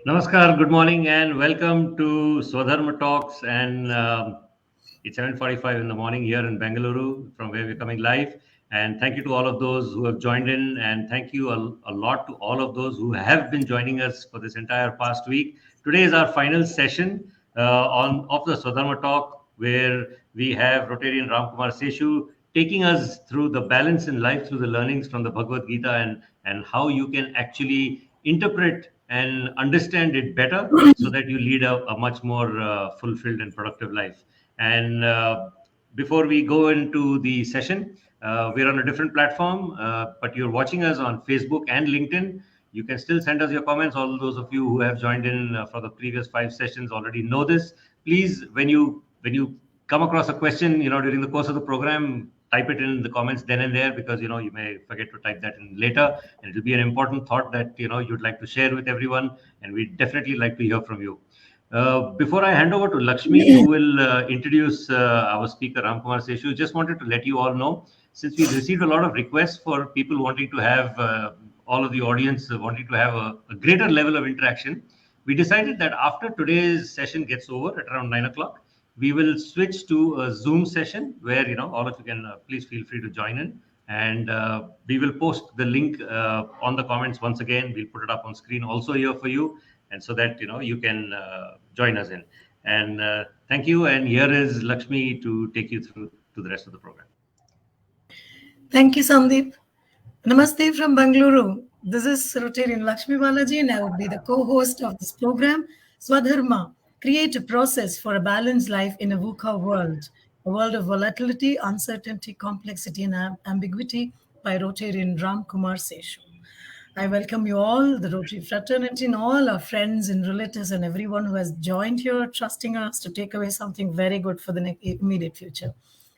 Namaskar, good morning, and welcome to Swadharma Talks. And it's 7:45 in the morning here in Bengaluru, from where we're coming live. And thank you to all of those who have joined in, and thank you a lot to all of those who have been joining us for this entire past week. Today is our final session on of the Swadharma Talk, where we have Rotarian Ramkumar Seshu taking us through the balance in life through the learnings from the Bhagavad Gita and how you can actually interpret and understand it better so that you lead a much more fulfilled and productive life. And before we go into the session, we're on a different platform, but you're watching us on Facebook and LinkedIn. You can still send us your comments. All those of you who have joined in for the previous 5 sessions already know this. Please, when you come across a question, during the course of the program, type it in the comments then and there, because you may forget to type that in later, and it will be an important thought that you'd like to share with everyone, and we'd definitely like to hear from you. Before I hand over to Lakshmi, who will introduce our speaker, Ramkumar Seshu, just wanted to let you all know, since we've received a lot of requests for people wanting to have all of the audience wanting to have a greater level of interaction, we decided that after today's session gets over at around 9 o'clock, we will switch to a Zoom session where all of you can please feel free to join in, and we will post the link on the comments once again. We'll put it up on screen also here for you, and so that you can join us in. And thank you. And here is Lakshmi to take you through to the rest of the program. Thank you, Sandeep. Namaste from Bengaluru. This is Rotarian Lakshmi Balaji, and I will be the co-host of this program, Swadharma, create a process for a balanced life in a VUCA world, a world of volatility, uncertainty, complexity, and ambiguity, by Rotarian Ram Kumar Seshu. I welcome you all, the Rotary fraternity, and all our friends and relatives and everyone who has joined here, trusting us to take away something very good for the immediate future.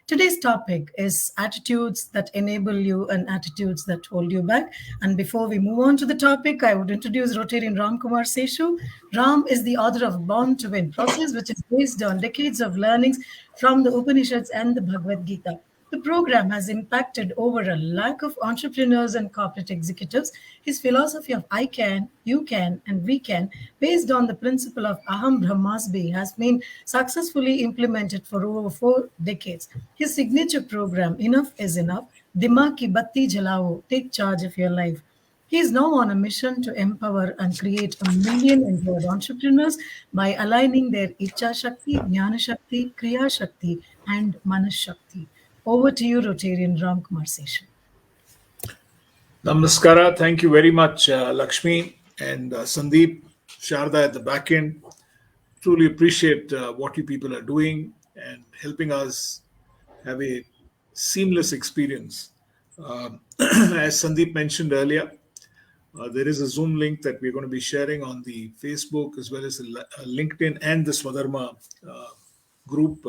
Today's topic is attitudes that enable you and attitudes that hold you back. And before we move on to the topic, I would introduce Rotarian Ram Kumar Seshu. Ram is the author of Born to Win process, which is based on decades of learnings from the Upanishads and the Bhagavad Gita. The program has impacted over a lakh of entrepreneurs and corporate executives. His philosophy of I can, you can, and we can, based on the principle of Aham Brahmasmi, has been successfully implemented for over 4 decades. His signature program, Enough is Enough, Dimag ki Batti Jalao, Take Charge of Your Life. He is now on a mission to empower and create a million empowered entrepreneurs by aligning their Icha Shakti, Jnana Shakti, Kriya Shakti, and Manas Shakti. Over to you, Rotarian Ram Kumar Seshu. Namaskara. Thank you very much, Lakshmi and Sandeep, Sharda at the back end. Truly appreciate what you people are doing and helping us have a seamless experience. As Sandeep mentioned earlier, there is a Zoom link that we're going to be sharing on the Facebook as well as the LinkedIn and the Swadharma group,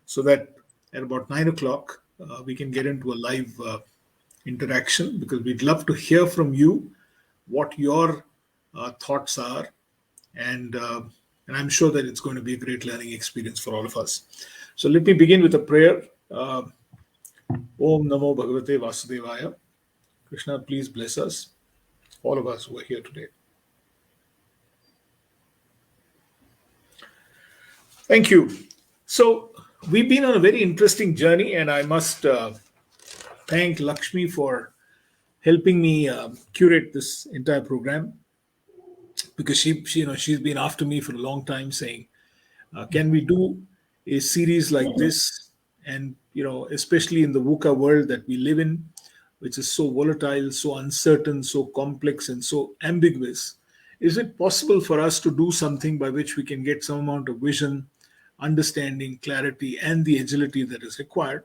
so that at about 9 o'clock we can get into a live interaction, because we'd love to hear from you what your thoughts are, and I'm sure that it's going to be a great learning experience for all of us. So let me begin with a prayer. Om Namo Bhagavate Vasudevaya. Krishna, please bless us, all of us who are here today. Thank you. So we've been on a very interesting journey, and I must thank Lakshmi for helping me curate this entire program, because she's been after me for a long time, saying, can we do a series like this? And especially in the VUCA world that we live in, which is so volatile, so uncertain, so complex, and so ambiguous, is it possible for us to do something by which we can get some amount of vision, understanding, clarity, and the agility that is required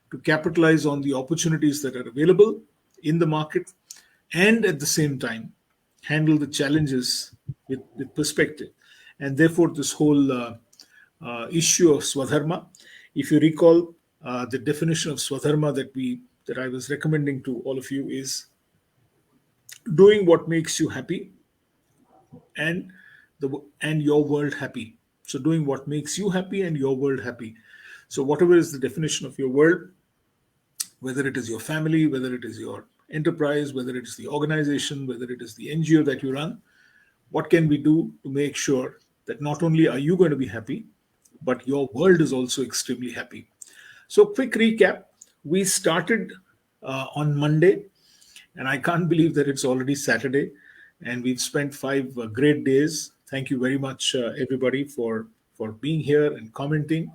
to capitalize on the opportunities that are available in the market, and at the same time handle the challenges with perspective? And therefore this whole issue of Swadharma, if you recall, the definition of Swadharma that I was recommending to all of you is doing what makes you happy and your world happy. So doing what makes you happy and your world happy. So whatever is the definition of your world, whether it is your family, whether it is your enterprise, whether it is the organization, whether it is the NGO that you run, what can we do to make sure that not only are you going to be happy, but your world is also extremely happy. So, quick recap: we started on Monday, and I can't believe that it's already Saturday, and we've spent 5 great days. Thank you very much, everybody, for being here and commenting.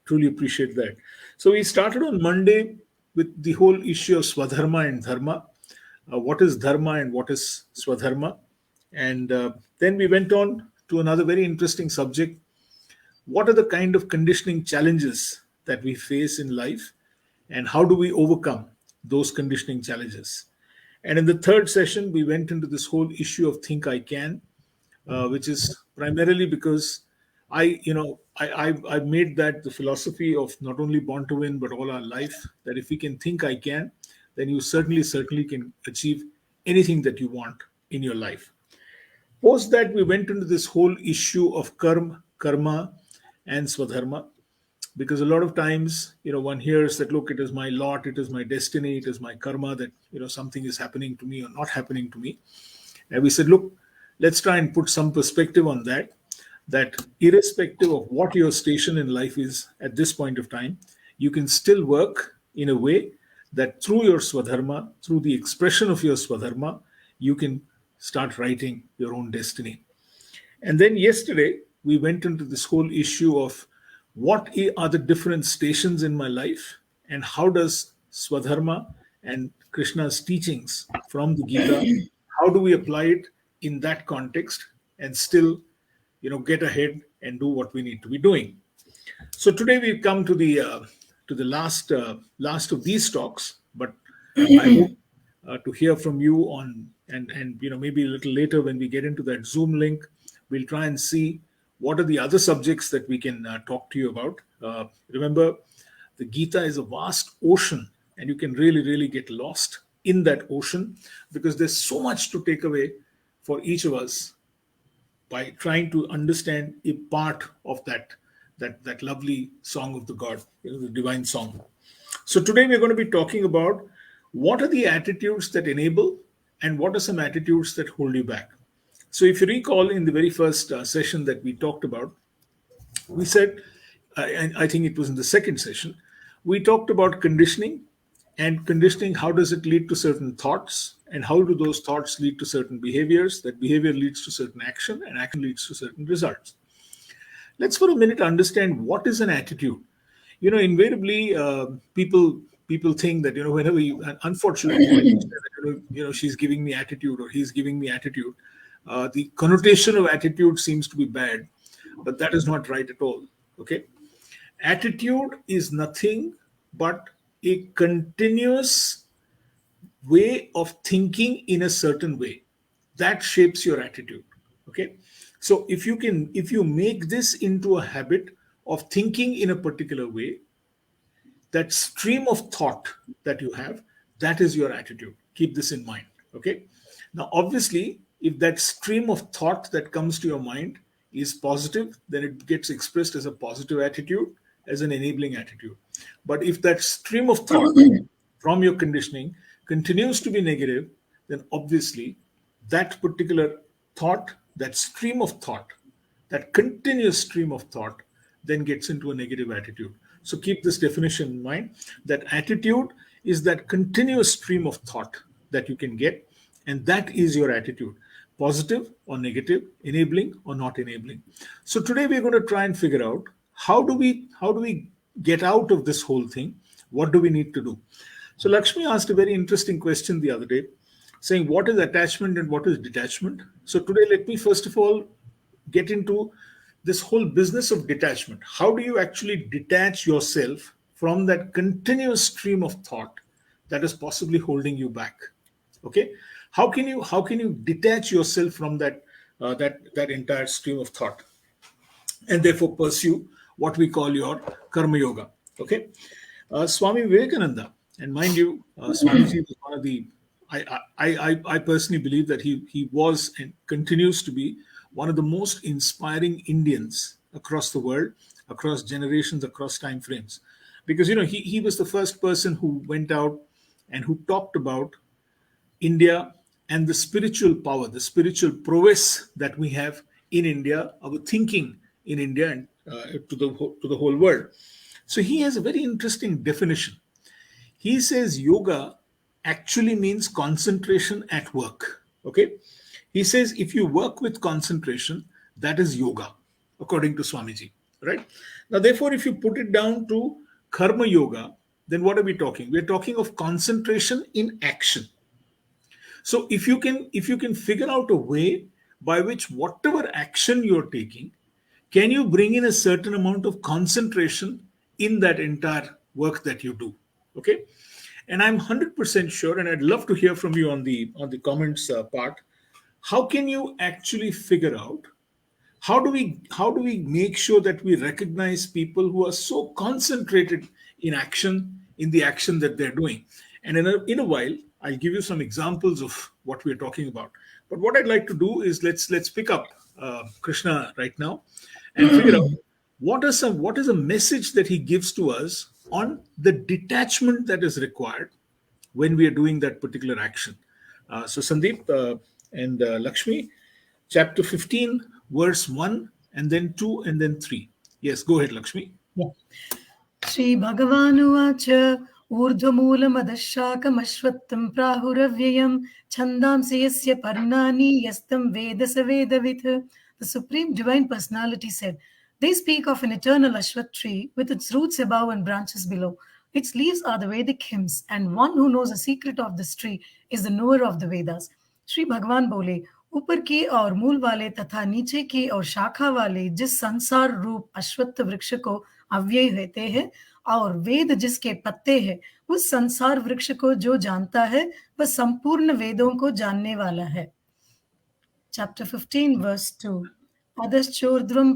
Truly appreciate that. So we started on Monday with the whole issue of Swadharma and Dharma. What is Dharma and what is Swadharma? And then we went on to another very interesting subject. What are the kind of conditioning challenges that we face in life, and how do we overcome those conditioning challenges? And in the third session, we went into this whole issue of think I can, which is primarily because I've made that the philosophy of not only Born to Win but all our life, that if we can think I can, then you certainly can achieve anything that you want in your life. Post that, we went into this whole issue of karma, and Swadharma, because a lot of times, one hears that, look, it is my lot, it is my destiny, it is my karma that, something is happening to me or not happening to me. And we said, look, let's try and put some perspective on that irrespective of what your station in life is at this point of time, you can still work in a way that through your Swadharma, through the expression of your Swadharma, you can start writing your own destiny. And then yesterday, we went into this whole issue of what are the different stations in my life, and how does Swadharma and Krishna's teachings from the Gita, how do we apply it in that context and still, get ahead and do what we need to be doing. So today we've come to the last of these talks, but I hope to hear from you on, and maybe a little later when we get into that Zoom link, we'll try and see what are the other subjects that we can talk to you about. Remember, the Gita is a vast ocean, and you can really get lost in that ocean, because there's so much to take away for each of us by trying to understand a part of that lovely song of the God, the divine song. So today we're going to be talking about what are the attitudes that enable, and what are some attitudes that hold you back. So if you recall, in the very first session that we talked about, we said, and I think it was in the second session, we talked about conditioning. And conditioning, how does it lead to certain thoughts? And how do those thoughts lead to certain behaviors? That behavior leads to certain action, and action leads to certain results. Let's for a minute understand what is an attitude. Invariably, people think that, whenever you, and unfortunately, when you say that, she's giving me attitude or he's giving me attitude, the connotation of attitude seems to be bad, but that is not right at all. Okay, attitude is nothing but a continuous way of thinking in a certain way that shapes your attitude. Okay, so if you make this into a habit of thinking in a particular way, that stream of thought that you have, that is your attitude. Keep this in mind. Okay, now obviously, if that stream of thought that comes to your mind is positive, then it gets expressed as a positive attitude, as an enabling attitude. But if that stream of thought from your conditioning continues to be negative, then obviously that particular thought, that stream of thought, that continuous stream of thought, then gets into a negative attitude. So keep this definition in mind, that attitude is that continuous stream of thought that you can get, and that is your attitude. Positive or negative, enabling or not enabling. So today we're going to try and figure out how do we get out of this whole thing? What do we need to do? So Lakshmi asked a very interesting question the other day, saying what is attachment and what is detachment. So today let me first of all get into this whole business of detachment. How do you actually detach yourself from that continuous stream of thought that is possibly holding you back? Okay, how can you detach yourself from that entire stream of thought, and therefore pursue what we call your karma yoga? Okay, Swami Vivekananda, and mind you, Swamiji was one of the, I personally believe that he was and continues to be one of the most inspiring Indians across the world, across generations, across time frames, because he was the first person who went out and who talked about India and the spiritual power, the spiritual prowess that we have in India, our thinking in India, and to the whole world. So he has a very interesting definition. He says yoga actually means concentration at work. Okay, he says if you work with concentration, that is yoga, according to Swamiji. Right now, therefore, if you put it down to karma yoga, then what are we talking? We're talking of concentration in action. So if you can figure out a way by which whatever action you're taking, can you bring in a certain amount of concentration in that entire work that you do? Okay, and I'm 100% sure, and I'd love to hear from you on the comments part. How can you actually figure out, how do we make sure that we recognize people who are so concentrated in the action that they're doing? And in a while, I'll give you some examples of what we're talking about. But what I'd like to do is let's pick up Krishna right now and figure out what is a message that he gives to us on the detachment that is required when we are doing that particular action. So Sandeep and Lakshmi, chapter 15, verse 1, and then 2, and then 3. Yes, go ahead, Lakshmi. Shri Bhagavanuvacha urdhmoolamadash-shakam-ashvattam prahuravyayam chandamsi yasya parnani yastam vedasa vedavith. The Supreme Divine Personality said, they speak of an eternal ashwat tree with its roots above and branches below. Its leaves are the Vedic hymns, and one who knows the secret of this tree is the knower of the Vedas. Shri भगवान बोले, ऊपर के और मूल वाले तथा नीचे के और शाखा वाले जिस संसार रूप अश्वत्थ वृक्ष को अव्यय कहते हैं और वेद जिसके पत्ते हैं, उस संसार वृक्ष को जो जानता है वह संपूर्ण वेदों को जानने वाला है. Chapter 15, verse 2. अधश्चोर्ध्वं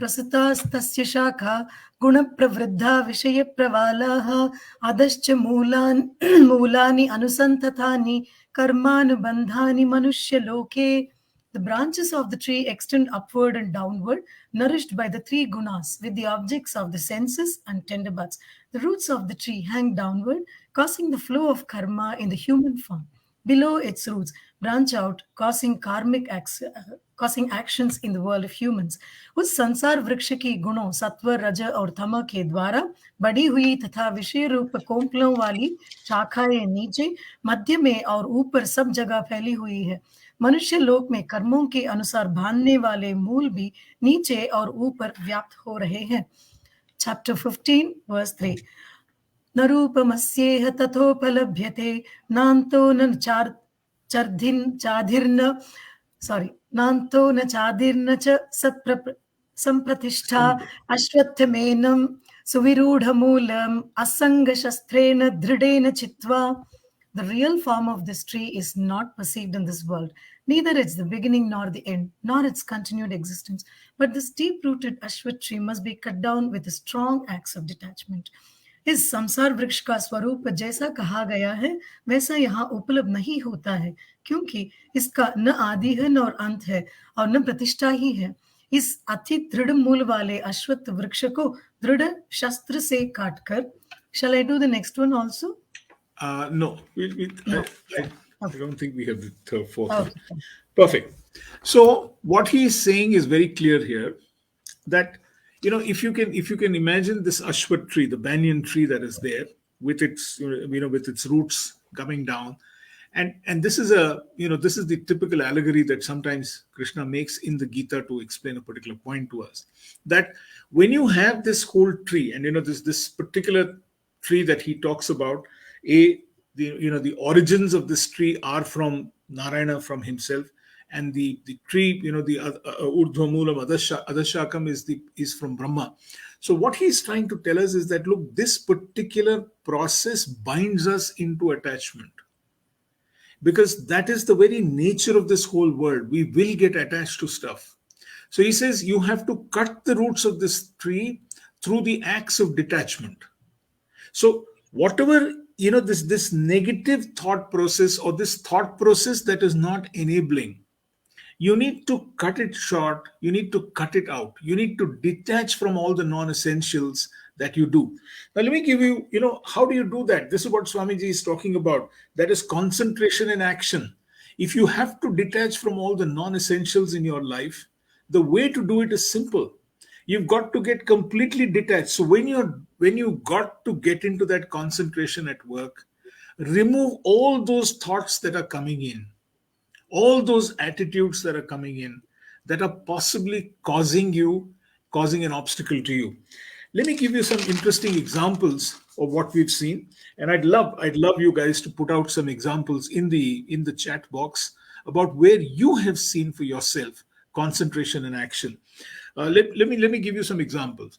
प्रसृतास्तस्य शाखा गुणप्रवृद्धा विषयप्रवालाः अधश्च मूलानि अनुसन्ततानि कर्मानुबन्धानि मनुष्यलोके. The branches of the tree extend upward and downward, nourished by the three gunas with the objects of the senses and tender buds. The roots of the tree hang downward, causing the flow of karma in the human form. Below its roots branch out, causing actions in the world of humans. उस संसार वृक्ष की गुणों सत्व रज और तम के द्वारा बढ़ी हुई तथा विषय रूप कोंपलों वाली शाखाएं नीचे, मध्य में और ऊपर सब जगह फैली हुई है. मनुष्य लोक में कर्मों के अनुसार बांधने वाले मूल भी नीचे और ऊपर व्याप्त हो रहे हैं. Chapter 15, verse 3. न रूपमस्येह तथोपलभ्यते नान्तो न नान्तो न चादिर्न च संप्रतिष्ठा अश्वत्थमेनं सुविरूढमूलम् असंगशस्त्रेण दृढेन चित्वा. The real form of this tree is not perceived in this world, neither its the beginning nor the end, nor its continued existence. But this deep-rooted ashwat tree must be cut down with a strong axe of detachment. इस संसार वृक्ष का स्वरूप जैसा कहा गया है वैसा यहाँ उपलब्ध नहीं होता है, क्योंकि इसका न आदि है न अंत है और न प्रतिष्ठा ही है. इस अति दृढ़ मूल वाले अश्वत्थ वृक्ष को दृढ़ शस्त्र से काटकर. Shall I do the next one also? No. No. I don't think we have the third, fourth Okay. one. Perfect. So what he is saying is very clear here, that if you can imagine this ashwat tree, the banyan tree that is there with its with its roots coming down, and this is the typical allegory that sometimes Krishna makes in the Gita to explain a particular point to us, that when you have this whole tree, and this particular tree that he talks about, the origins of this tree are from Narayana, from himself, and the tree, the urdhvamulam adashakam is from Brahma. So what he's trying to tell us is that, look, this particular process binds us into attachment, because that is the very nature of this whole world. We will get attached to stuff. So he says you have to cut the roots of this tree through the acts of detachment. So whatever this negative thought process, or this thought process that is not enabling, you need to cut it short. You need to cut it out. You need to detach from all the non-essentials that you do. Now, let me give you, how do you do that? This is what Swamiji is talking about. That is concentration in action. If you have to detach from all the non essentials in your life, the way to do it is simple. You've got to get completely detached. So when you got to get into that concentration at work, remove all those thoughts that are coming in, all those attitudes that are coming in, that are possibly causing an obstacle to you. Let me give you some interesting examples of what we've seen, and I'd love you guys to put out some examples in the chat box about where you have seen for yourself concentration and action. Let me give you some examples.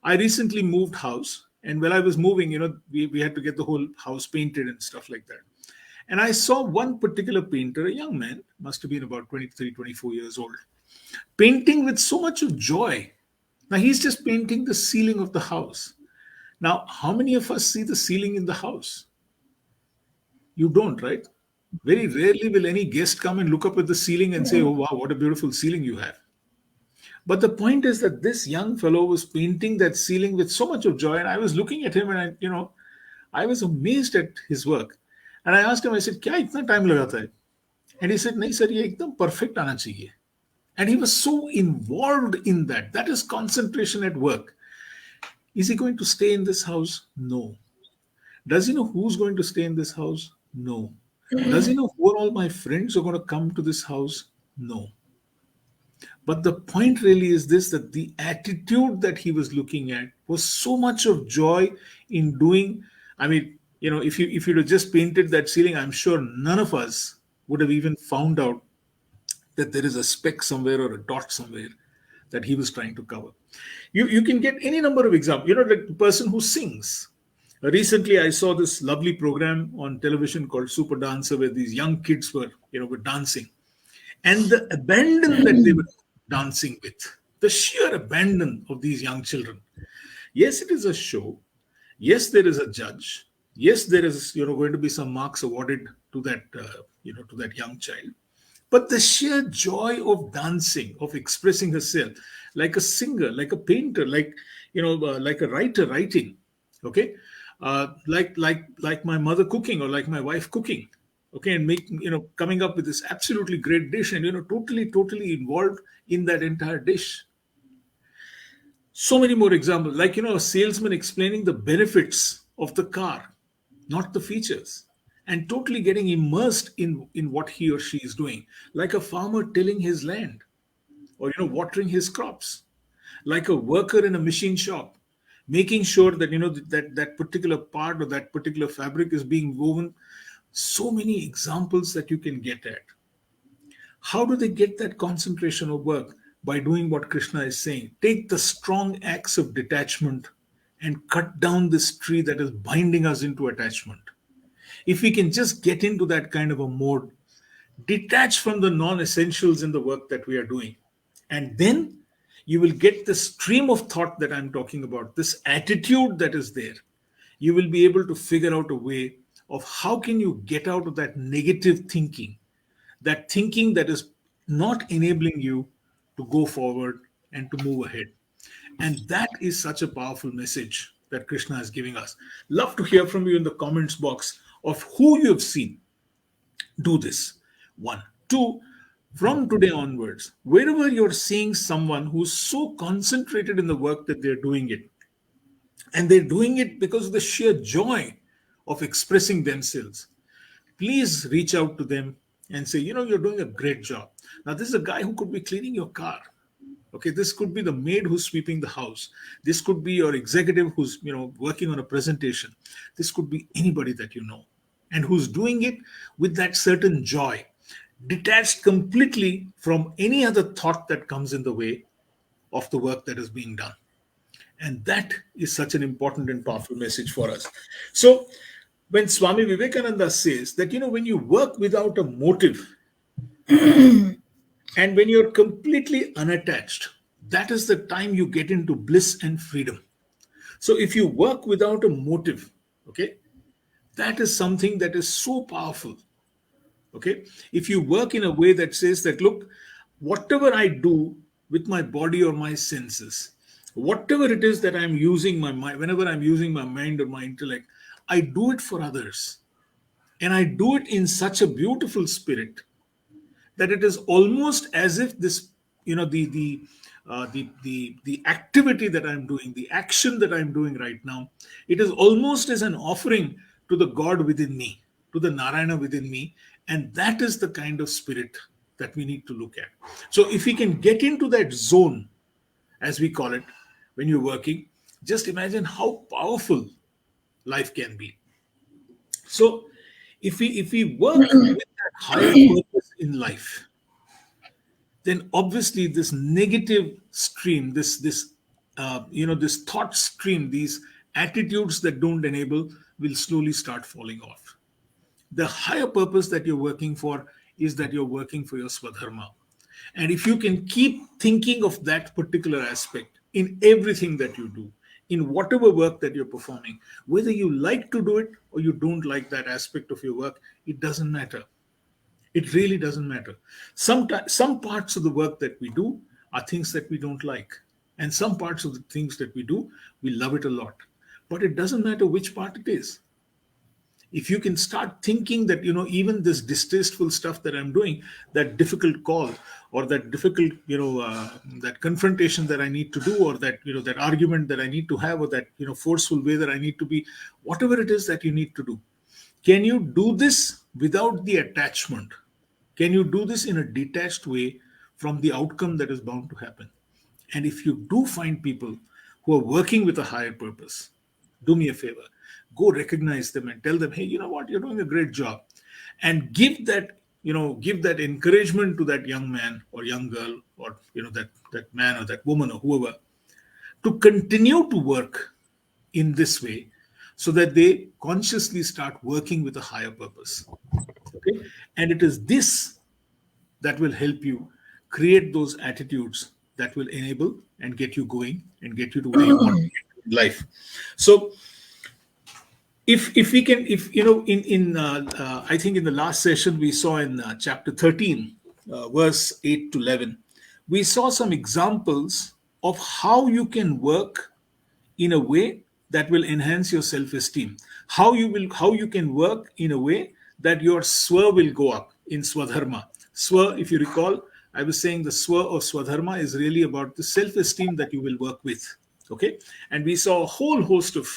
I recently moved house, and while I was moving, we had to get the whole house painted and stuff like that. And I saw one particular painter, a young man, must have been about 23, 24 years old, painting with so much of joy. Now he's just painting the ceiling of the house. Now, how many of us see the ceiling in the house? You don't, right? Very rarely will any guest come and look up at the ceiling and say, "Oh, wow, what a beautiful ceiling you have." But the point is that this young fellow was painting that ceiling with so much of joy. And I was looking at him, and I was amazed at his work. And I asked him, I said, "Kya itna time lagata hai?" And he said, "Nahi sir, ye ekdam perfect aana chahiye." And he was so involved in that. That is concentration at work. Is he going to stay in this house? No. Does he know who's going to stay in this house? No. Does he know who are all my friends who are going to come to this house? No. But the point really is this, that the attitude that he was looking at was so much of joy in doing. I mean, if you'd have just painted that ceiling, I'm sure none of us would have even found out that there is a speck somewhere or a dot somewhere that he was trying to cover. You can get any number of examples. Like the person who sings. Recently, I saw this lovely program on television called Super Dancer, where these young kids were dancing, and the abandon that they were dancing with, the sheer abandon of these young children. Yes, it is a show. Yes, there is a judge. Yes, there is going to be some marks awarded to that young child. But the sheer joy of dancing, of expressing herself, like a singer, like a painter, like a writer writing, okay, like my mother cooking or like my wife cooking, okay, and coming up with this absolutely great dish, and totally involved in that entire dish. So many more examples, like a salesman explaining the benefits of the car, not the features, and totally getting immersed in what he or she is doing, like a farmer tilling his land, or watering his crops, like a worker in a machine shop, making sure that that particular part or that particular fabric is being woven. So many examples that you can get at. How do they get that concentration of work? By doing what Krishna is saying. Take the strong acts of detachment and cut down this tree that is binding us into attachment. If we can just get into that kind of a mode, detach from the non-essentials in the work that we are doing, and then you will get the stream of thought that I'm talking about, this attitude that is there. You will be able to figure out a way of how can you get out of that negative thinking, that thinking that is not enabling you to go forward and to move ahead. And that is such a powerful message that Krishna is giving us. Love to hear from you in the comments box of who you have seen do this. One. Two, from today onwards, wherever you're seeing someone who's so concentrated in the work that they're doing it, and they're doing it because of the sheer joy of expressing themselves, please reach out to them and say, you're doing a great job. Now, this is a guy who could be cleaning your car. Okay, this could be the maid who's sweeping the house. This could be your executive who's working on a presentation. This could be anybody that you know, and who's doing it with that certain joy, detached completely from any other thought that comes in the way of the work that is being done. And that is such an important and powerful message for us. So when Swami Vivekananda says that, when you work without a motive, and when you're completely unattached, that is the time you get into bliss and freedom. So if you work without a motive, okay, that is something that is so powerful. Okay, if you work in a way that says that, look, whatever I do with my body or my senses, whatever it is that I'm using my mind, whenever I'm using my mind or my intellect, I do it for others. And I do it in such a beautiful spirit that it is almost as if this, the activity that I'm doing, the action that I'm doing right now, it is almost as an offering to the God within me, to the Narayana within me. And that is the kind of spirit that we need to look at. So if we can get into that zone, as we call it, when you're working, just imagine how powerful life can be. So if we work with that higher purpose in life, then obviously this negative stream, this thought stream, these attitudes that don't enable will slowly start falling off. The higher purpose that you're working for is that you're working for your Swadharma. And if you can keep thinking of that particular aspect in everything that you do, in whatever work that you're performing, whether you like to do it or you don't like that aspect of your work, it doesn't matter. It really doesn't matter. Sometimes, some parts of the work that we do are things that we don't like. And some parts of the things that we do, we love it a lot. But it doesn't matter which part it is. If you can start thinking that, even this distasteful stuff that I'm doing, that difficult call or that difficult, that confrontation that I need to do, or that, that argument that I need to have, or that, forceful way that I need to be, whatever it is that you need to do, can you do this without the attachment? Can you do this in a detached way from the outcome that is bound to happen? And if you do find people who are working with a higher purpose, do me a favor, go recognize them and tell them, hey, you know what, you're doing a great job. And give that encouragement to that young man or young girl, or that man or that woman or whoever, to continue to work in this way, so that they consciously start working with a higher purpose. Okay? And it is this that will help you create those attitudes that will enable and get you going and get you to where you want to get in life. So if we can, in I think in the last session we saw in chapter 13, verse 8 to 11, we saw some examples of how you can work in a way that will enhance your self-esteem, how you can work in a way that your swa will go up in Swadharma. Swa, if you recall, I was saying the swa of Swadharma is really about the self-esteem that you will work with. Okay, and we saw a whole host of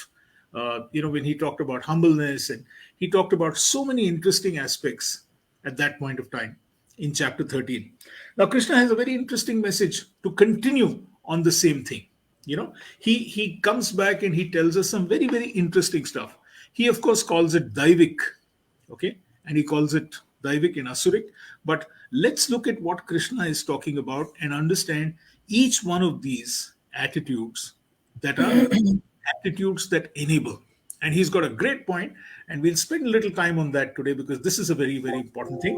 when he talked about humbleness, and he talked about so many interesting aspects at that point of time in chapter 13. Now Krishna has a very interesting message to continue on the same thing. He comes back and he tells us some very, very interesting stuff. He of course calls it Daivik, okay, and he calls it Daivik and Asurik. But let's look at what Krishna is talking about and understand each one of these attitudes that are attitudes that enable. And he's got a great point, and we'll spend a little time on that today, because this is a very, very important thing.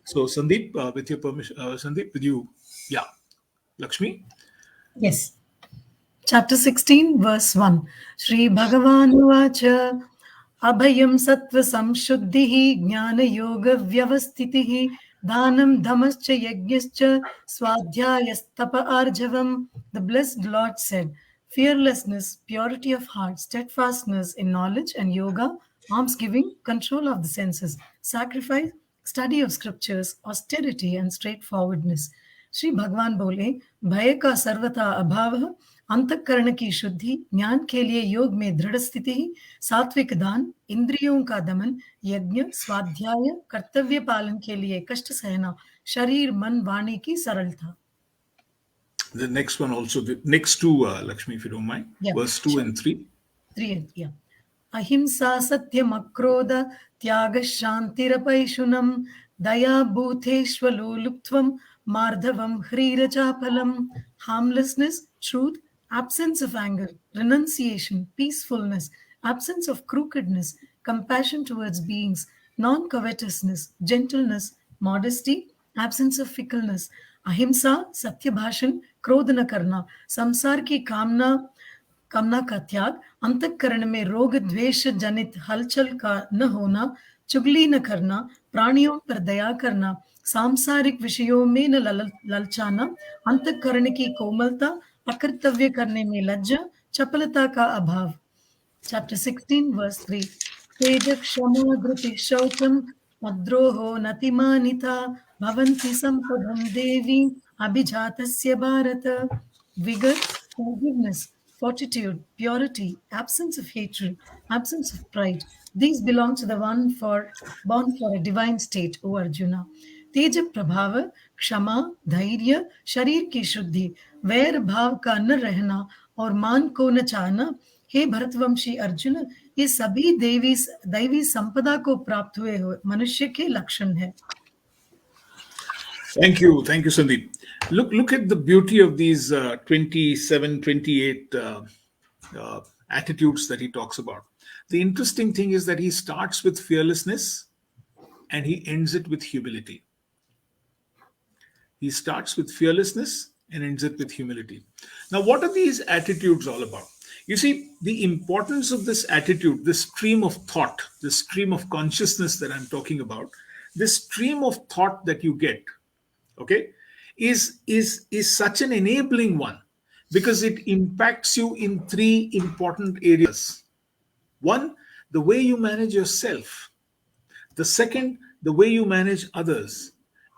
So Sandeep, with your permission, Sandeep, with you, yeah, Lakshmi. Yes. Chapter 16, verse 1. Shri Bhagavan Uvacha Abhayam Sattva Samshuddhihi Jnana Yoga Vyavastitihi Dhanam Dhamascha Yajnascha Swadhyayastapa Arjavam. The blessed Lord said, fearlessness, purity of heart, steadfastness in knowledge and yoga, almsgiving, control of the senses, sacrifice, study of scriptures, austerity and straightforwardness. Shri भगवान बोले, भय का सर्वथा अभाव, अंतःकरण की शुद्धि, ज्ञान के लिए योग में दृढ़ स्थिति, सात्विक दान, इंद्रियों का दमन, यज्ञ, स्वाध्याय, कर्तव्य पालन के लिए कष्ट सहना, शरीर मन वाणी की सरलता. The next one also, the next two, Lakshmi, if you don't mind, verse 2 and 3. 3, yeah. Ahimsa satyam akrodha tyaga shantirapayshunam daya bhutheshvaloluptvam mardhavam hrirachapalam. Harmlessness, truth, absence of anger, renunciation, peacefulness, absence of crookedness, compassion towards beings, non-covetousness, gentleness, modesty, absence of fickleness, ahimsa, satyabhashan, क्रोध न करना, संसार की कामना का त्याग, अंतःकरण में रोग द्वेष जनित हलचल का न होना, चुगली न करना, प्राणियों पर दया करना, सांसारिक विषयों में न ललचाना, अंतःकरण की कोमलता, अकर्तव्य करने में लज्जा, चपलता का अभाव. Chapter 16, verse 3. तेज क्षमा धृति शौचम अद्रोहो नतिमानिता भवन्ति सम्पदं देवी अभिजातस्य Bharat. Vigor, forgiveness, fortitude, purity, absence of hatred, absence of pride. These belong to the one born for a divine state, O Arjuna. तेज प्रभाव, क्षमा, धैर्य, शरीर की शुद्धि, वैर भाव का न रहना और मान को न चाहना, हे भरतवंशी अर्जुन, ये सभी दैवी संपदा को प्राप्त हुए मनुष्य के लक्षण है. Thank you, Sandeep. Look at the beauty of these 27, 28 attitudes that he talks about. The interesting thing is that he starts with fearlessness and he ends it with humility. He starts with fearlessness and ends it with humility. Now, what are these attitudes all about? You see, the importance of this attitude, this stream of thought, this stream of consciousness that I'm talking about, this stream of thought that you get, okay, is such an enabling one because it impacts you in three important areas. One, the way you manage yourself. The second, the way you manage others.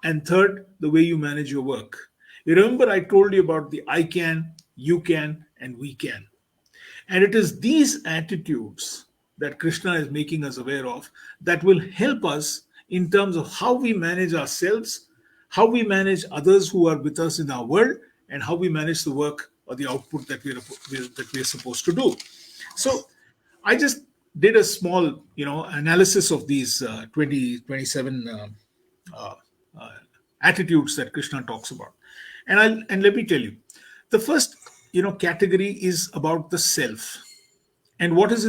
And third, the way you manage your work. You remember I told you about the I can, you can, and we can. And it is these attitudes that Krishna is making us aware of that will help us in terms of how we manage ourselves, how we manage others who are with us in our world, and how we manage the work or the output that we're supposed to do. So I just did a small, analysis of these 27 attitudes that Krishna talks about, and let me tell you, the first, category is about the self, and what is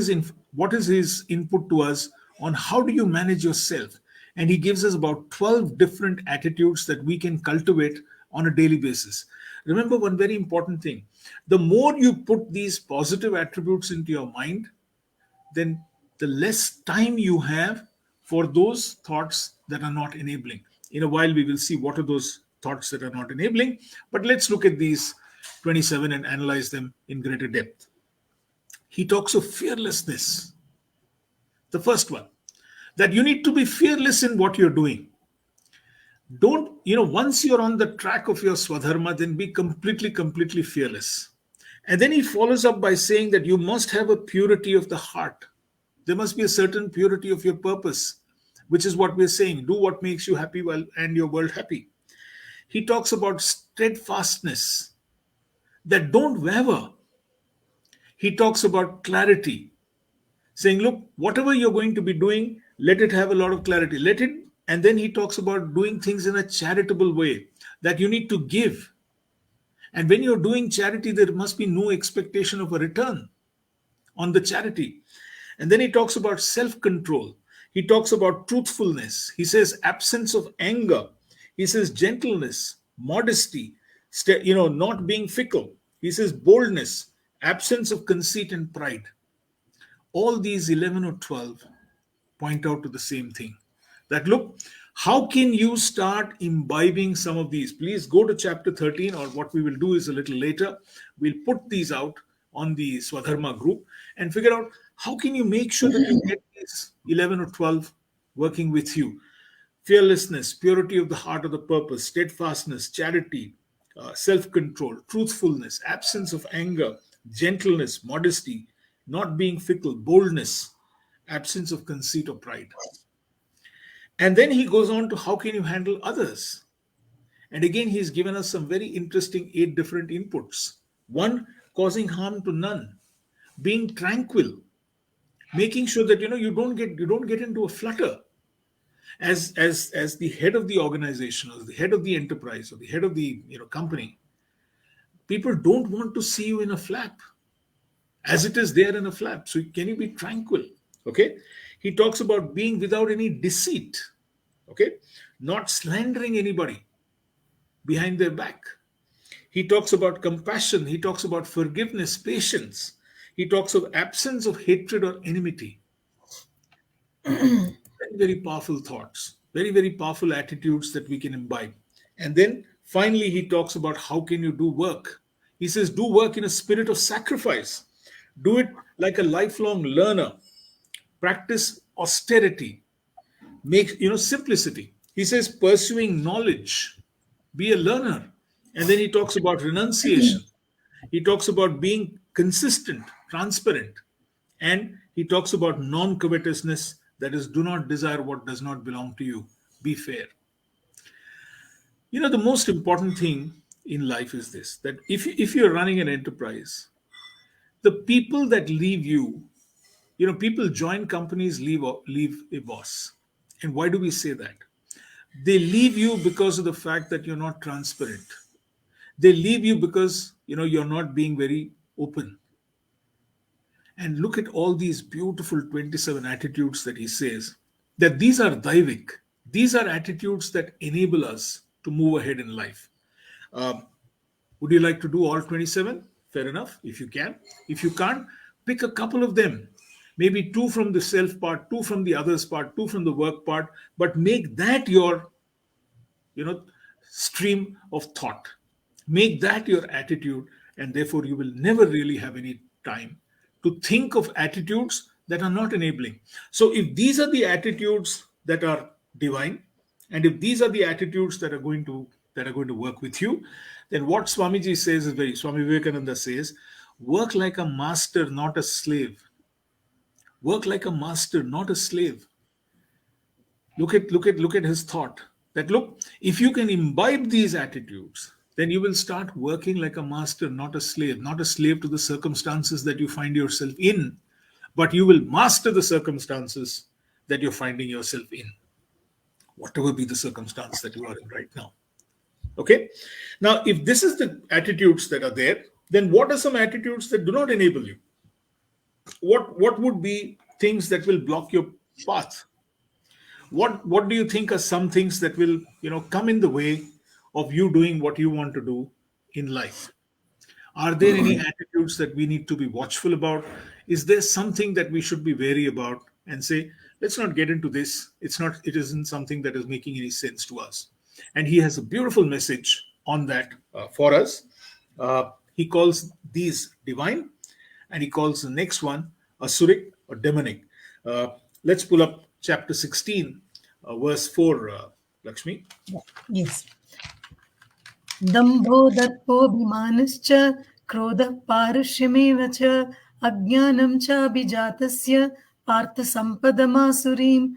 his input to us on how do you manage yourself, and he gives us about 12 different attitudes that we can cultivate on a daily basis. Remember one very important thing: the more you put these positive attributes into your mind, then the less time you have for those thoughts that are not enabling. In a while, we will see what are those thoughts that are not enabling. But let's look at these 27 and analyze them in greater depth. He talks of fearlessness. The first one, that you need to be fearless in what you're doing. Don't, once you're on the track of your Swadharma, then be completely fearless. And then he follows up by saying that you must have a purity of the heart. There must be a certain purity of your purpose, which is what we're saying. Do what makes you happy and your world happy. He talks about steadfastness, that don't waver. He talks about clarity, saying, look, whatever you're going to be doing, let it have a lot of clarity. And then he talks about doing things in a charitable way, that you need to give. And when you're doing charity, there must be no expectation of a return on the charity. And then he talks about self-control. He talks about truthfulness. He says absence of anger. He says gentleness, modesty, not being fickle. He says boldness, absence of conceit and pride. All these 11 or 12 point out to the same thing. That look, how can you start imbibing some of these? Please go to chapter 13, or what we will do is a little later, we'll put these out on the Swadharma group and figure out how can you make sure that you get these 11 or 12 working with you. Fearlessness, purity of the heart of the purpose, steadfastness, charity, self-control, truthfulness, absence of anger, gentleness, modesty, not being fickle, boldness, absence of conceit or pride. And then he goes on to how can you handle others? And again, he's given us some very interesting 8 different inputs. One, causing harm to none, being tranquil, making sure that you don't get into a flutter. As the head of the organization, or the head of the enterprise, or the head of the company, people don't want to see you in a flap, as it is there in a flap. So can you be tranquil? Okay. He talks about being without any deceit. Okay. Not slandering anybody behind their back. He talks about compassion. He talks about forgiveness, patience. He talks of absence of hatred or enmity. Very, very powerful thoughts, very, very powerful attitudes that we can imbibe. And then finally, he talks about how can you do work. He says, do work in a spirit of sacrifice. Do it like a lifelong learner. Practice austerity. Make, simplicity. He says pursuing knowledge, be a learner. And then he talks about renunciation. He talks about being consistent, transparent. And he talks about non covetousness, that is, do not desire what does not belong to you. Be fair. The most important thing in life is this, that if you're running an enterprise, the people that leave you, people join companies, leave a boss. And why do we say that? They leave you because of the fact that you're not transparent. They leave you because you're not being very open. And look at all these beautiful 27 attitudes that he says, that these are daivik. These are attitudes that enable us to move ahead in life. Would you like to do all 27? Fair enough, if you can. If you can't, pick a couple of them. Maybe two from the self part, two from the others part, two from the work part, but make that your stream of thought. Make that your attitude, and therefore you will never really have any time to think of attitudes that are not enabling. So if these are the attitudes that are divine, and if these are the attitudes that are going to work with you, then what Swamiji says is Swami Vivekananda says, work like a master, not a slave. Work like a master, not a slave. Look at his thought. That look, if you can imbibe these attitudes, then you will start working like a master, not a slave to the circumstances that you find yourself in, but you will master the circumstances that you're finding yourself in, whatever be the circumstance that you are in right now. Okay? Now, if this is the attitudes that are there, then what are some attitudes that do not enable you? What would be things that will block your path? What do you think are some things that will come in the way of you doing what you want to do in life? Are there any attitudes that we need to be watchful about? Is there something that we should be wary about and say, let's not get into this. It isn't something that is making any sense to us. And he has a beautiful message on that for us. He calls these divine, and he calls the next one asuric or demonic. Let's pull up chapter 16, verse 4, Lakshmi. Yes. Dambho darpobhimanascha krodha parushyamev cha ajnanam cha abhijatasya partha sampadamasurim.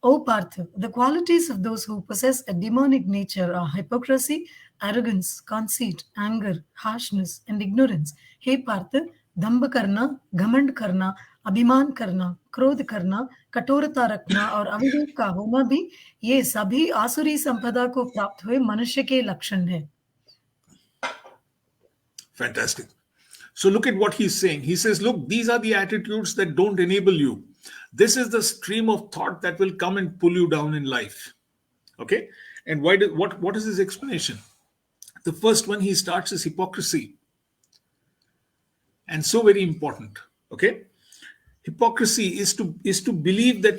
O Partha, the qualities of those who possess a demonic nature are hypocrisy, arrogance, conceit, anger, harshness, and ignorance. Hey Partha, दंभ करना, घमंड करना, अभिमान करना, क्रोध करना, कठोरता रखना और अविवेक का होना भी ये सभी आसुरी संपदा को प्राप्त हुए मनुष्य के लक्षण है. Fantastic. So look at what he's saying. He says, look, these are the attitudes that don't enable you. This is the stream of thought that will come and pull you down in life. Okay? And what is his explanation? The first one he starts is hypocrisy. And so very important. Okay? Hypocrisy is to believe that,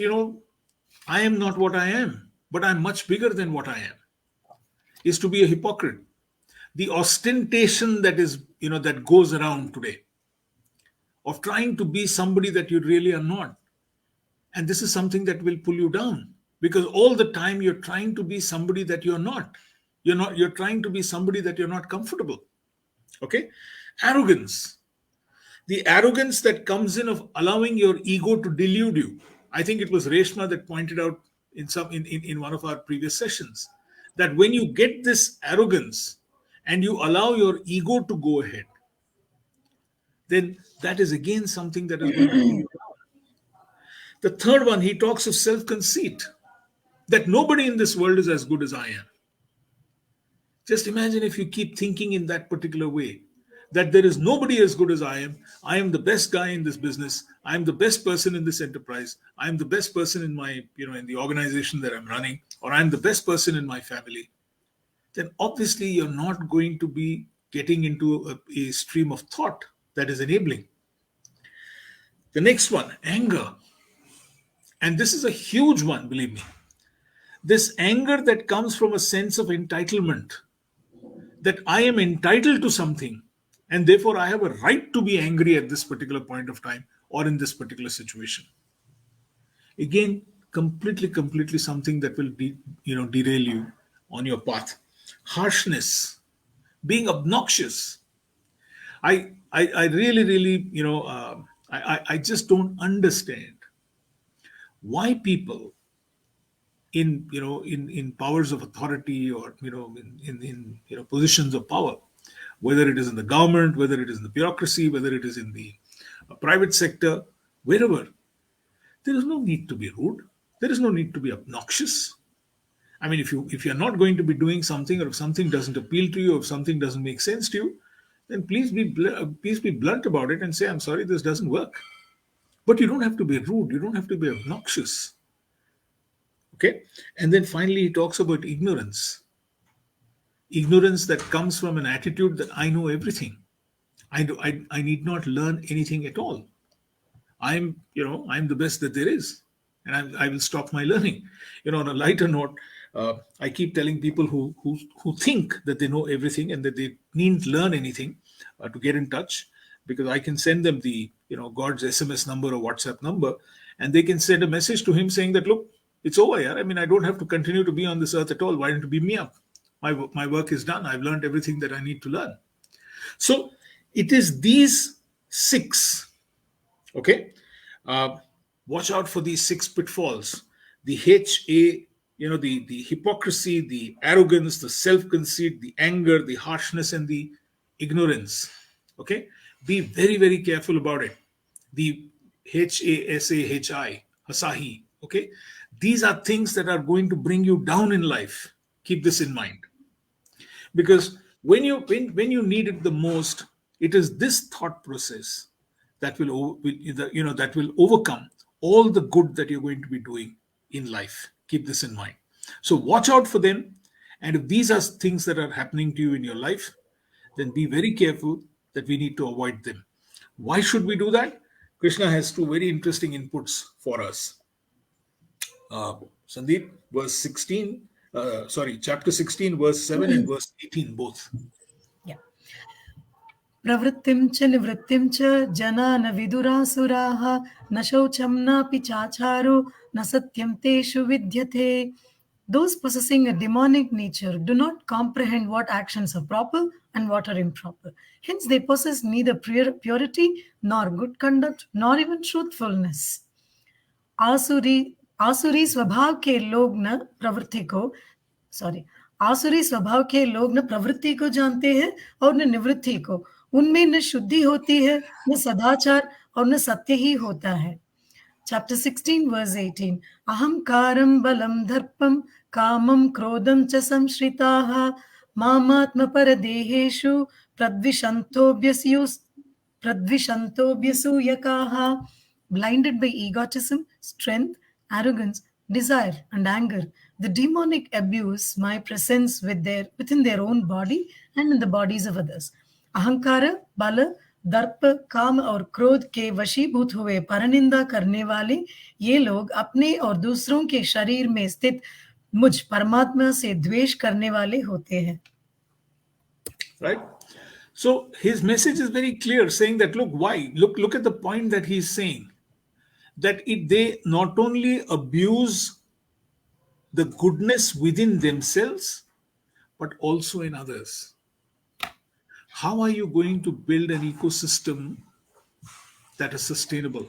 I am not what I am, but I'm much bigger than what I am. Is to be a hypocrite. The ostentation that is, that goes around today of trying to be somebody that you really are not. And this is something that will pull you down, because all the time you're trying to be somebody that you're not. You're trying to be somebody that you're not comfortable. Okay? Arrogance. The arrogance that comes in of allowing your ego to delude you. I think it was Reshma that pointed out in one of our previous sessions that when you get this arrogance and you allow your ego to go ahead, then that is again something that is going to pull you down. The third one, he talks of self-conceit, that nobody in this world is as good as I am. Just imagine if you keep thinking in that particular way, that there is nobody as good as I am the best guy in this business, I am the best person in this enterprise, I am the best person in my, in the organization that I'm running, or I'm the best person in my family, then obviously you're not going to be getting into a stream of thought that is enabling. The next one, anger. And this is a huge one, believe me. This anger that comes from a sense of entitlement, that I am entitled to something, and therefore I have a right to be angry at this particular point of time or in this particular situation. Again, completely something that will derail you on your path. Harshness, being obnoxious. I really, I just don't understand why people in powers of authority, or in positions of power, whether it is in the government, whether it is in the bureaucracy, whether it is in the private sector, wherever, there is no need to be rude. There is no need to be obnoxious. I mean, if you're not going to be doing something, or if something doesn't appeal to you, or if something doesn't make sense to you, then please be blunt about it and say, I'm sorry, this doesn't work. But you don't have to be rude, you don't have to be obnoxious. Okay. And then finally, he talks about ignorance that comes from an attitude that I know everything. I need not learn anything at all. I'm the best that there is, and I will stop my learning. On a lighter note, I keep telling people who think that they know everything and that they needn't learn anything to get in touch, because I can send them the God's SMS number or WhatsApp number, and they can send a message to him saying that, look, it's over, yeah. I mean, I don't have to continue to be on this earth at all. Why don't you beam me up? My work is done. I've learned everything that I need to learn. So it is these six. Okay, watch out for these six pitfalls: the the hypocrisy, the arrogance, the self-conceit, the anger, the harshness, and the ignorance. Okay, be very careful about it. The Hasahi. Okay, these are things that are going to bring you down in life. Keep this in mind, because when you need it the most, it is this thought process that will overcome all the good that you're going to be doing in life. Keep this in mind. So watch out for them, and if these are things that are happening to you in your life, then be very careful that we need to avoid them. Why should we do that? Krishna has two very interesting inputs for us. Sandeep, verse 16, chapter 16, verse 7 and verse 18, both. Yeah. Pravrittim cha nivrittim cha jana na vidurasuraha na shaucham napi chacharu na satyam teshu vidyate. Those possessing a demonic nature do not comprehend what actions are proper and what are improper. Hence, they possess neither purity nor good conduct nor even truthfulness. आसुरी स्वभाव के लोग न प्रवृत्ति को जानते हैं और न निवृत्ति को. उनमें न शुद्धि होती है, न सदाचार और न सत्य ही होता है. Chapter 16, verse 18. Ahamkaram balam dharpam kamam krodam cha samshritaha mamatma paradeheshu pradvishantobhyasuyakaha. Blinded by egotism, strength, arrogance, desire, and anger, the demonic abuse my presence within their own body and in the bodies of others. अहंकार, बल, दर्प, काम और क्रोध के वशीभूत हुए परनिंदा करने वाले ये लोग अपने और दूसरों के शरीर में स्थित मुझ परमात्मा से द्वेष करने वाले होते हैं. Right? So his message is very clear, saying that look at the point that he's saying, that they not only abuse the goodness within themselves, but also in others. How are you going to build an ecosystem that is sustainable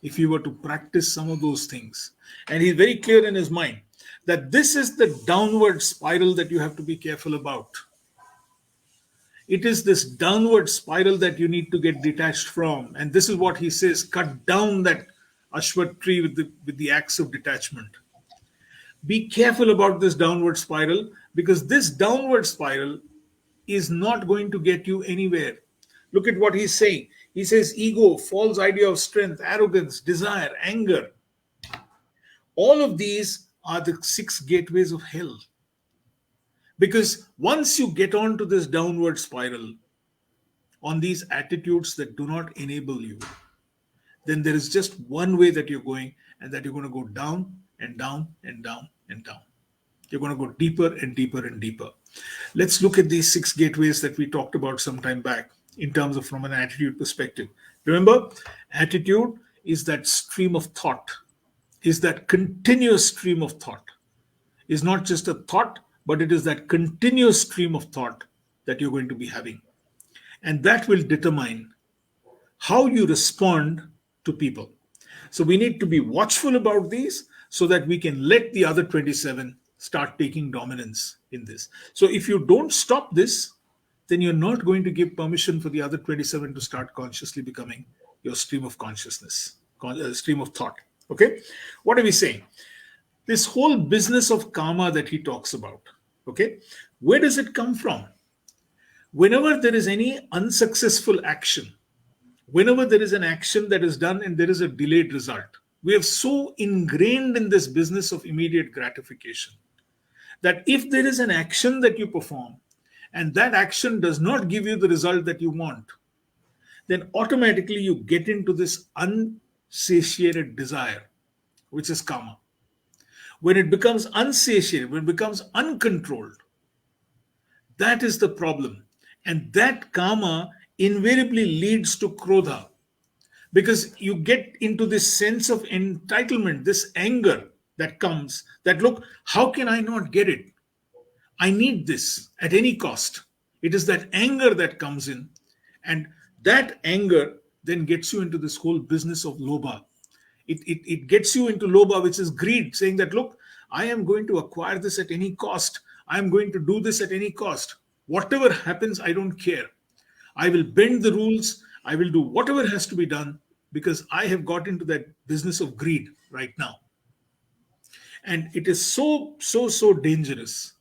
if you were to practice some of those things? And he's very clear in his mind that this is the downward spiral that you have to be careful about. It is this downward spiral that you need to get detached from. And this is what he says: cut down that ashwat tree with the axe of detachment. Be careful about this downward spiral, because this downward spiral is not going to get you anywhere. Look at what he's saying. He says ego, false idea of strength, arrogance, desire, anger. All of these are the 6 gateways of hell. Because once you get onto this downward spiral, on these attitudes that do not enable you, then there is just one way that you're going, and that you're going to go down and down and down and down. You're going to go deeper and deeper and deeper. Let's look at these 6 gateways that we talked about some time back in terms of from an attitude perspective. Remember, attitude is that stream of thought. is that continuous stream of thought. Is not just a thought, but it is that continuous stream of thought that you're going to be having. And that will determine how you respond to people. So we need to be watchful about these so that we can let the other 27 start taking dominance in this. So if you don't stop this, then you're not going to give permission for the other 27 to start consciously becoming your stream of consciousness, stream of thought. Okay? What are we saying? This whole business of karma that he talks about, okay, where does it come from? Whenever there is any unsuccessful action, whenever there is an action that is done and there is a delayed result, we are so ingrained in this business of immediate gratification that if there is an action that you perform and that action does not give you the result that you want, then automatically you get into this unsatiated desire, which is karma. When it becomes unsatiated, when it becomes uncontrolled, that is the problem. And that karma invariably leads to krodha, because you get into this sense of entitlement, this anger that comes that, look, how can I not get it? I need this at any cost. It is that anger that comes in, and that anger then gets you into this whole business of lobha. It gets you into lobha, which is greed, saying that, look, I am going to acquire this at any cost. I am going to do this at any cost. Whatever happens, I don't care. I will bend the rules. I will do whatever has to be done because I have got into that business of greed right now. And it is so dangerous,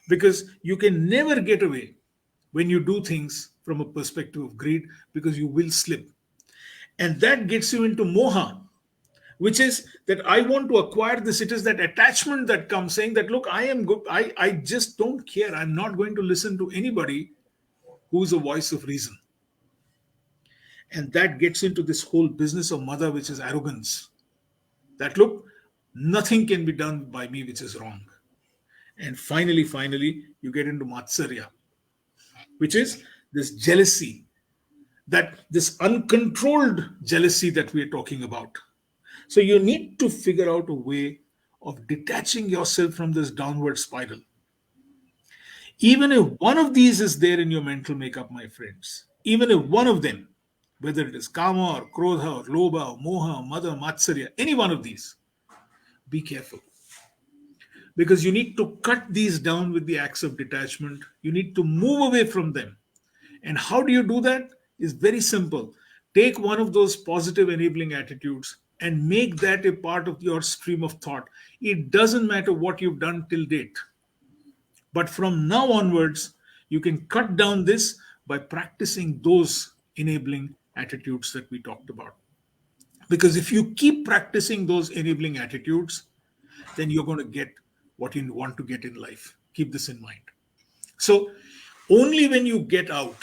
because you can never get away when you do things from a perspective of greed, because you will slip. And that gets you into moha, which is that I want to acquire this. It is that attachment that comes saying that, look, I am good. I just don't care. I'm not going to listen to anybody who's a voice of reason. And that gets into this whole business of mother, which is arrogance. That, look, nothing can be done by me which is wrong. And finally, you get into matsarya, which is this jealousy, that this uncontrolled jealousy that we are talking about. So you need to figure out a way of detaching yourself from this downward spiral. Even if one of these is there in your mental makeup, my friends, even if one of them, whether it is kama or krodha or lobha or moha or mada, matsarya, any one of these, be careful. Because you need to cut these down with the acts of detachment. You need to move away from them. And how do you do that? It's very simple. Take one of those positive enabling attitudes and make that a part of your stream of thought. It doesn't matter what you've done till date. But from now onwards, you can cut down this by practicing those enabling attitudes that we talked about. Because if you keep practicing those enabling attitudes, then you're going to get what you want to get in life. Keep this in mind. So only when you get out,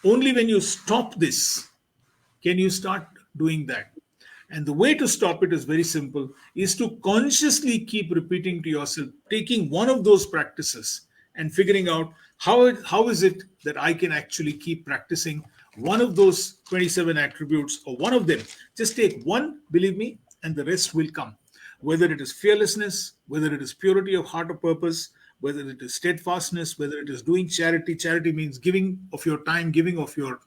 only when you stop this, can you start doing that. And the way to stop it is very simple, is to consciously keep repeating to yourself, taking one of those practices and figuring out how is it that I can actually keep practicing one of those 27 attributes, or one of them. Just take one, believe me, and the rest will come. Whether it is fearlessness, whether it is purity of heart or purpose, whether it is steadfastness, whether it is doing charity. Charity means giving of your time, giving of your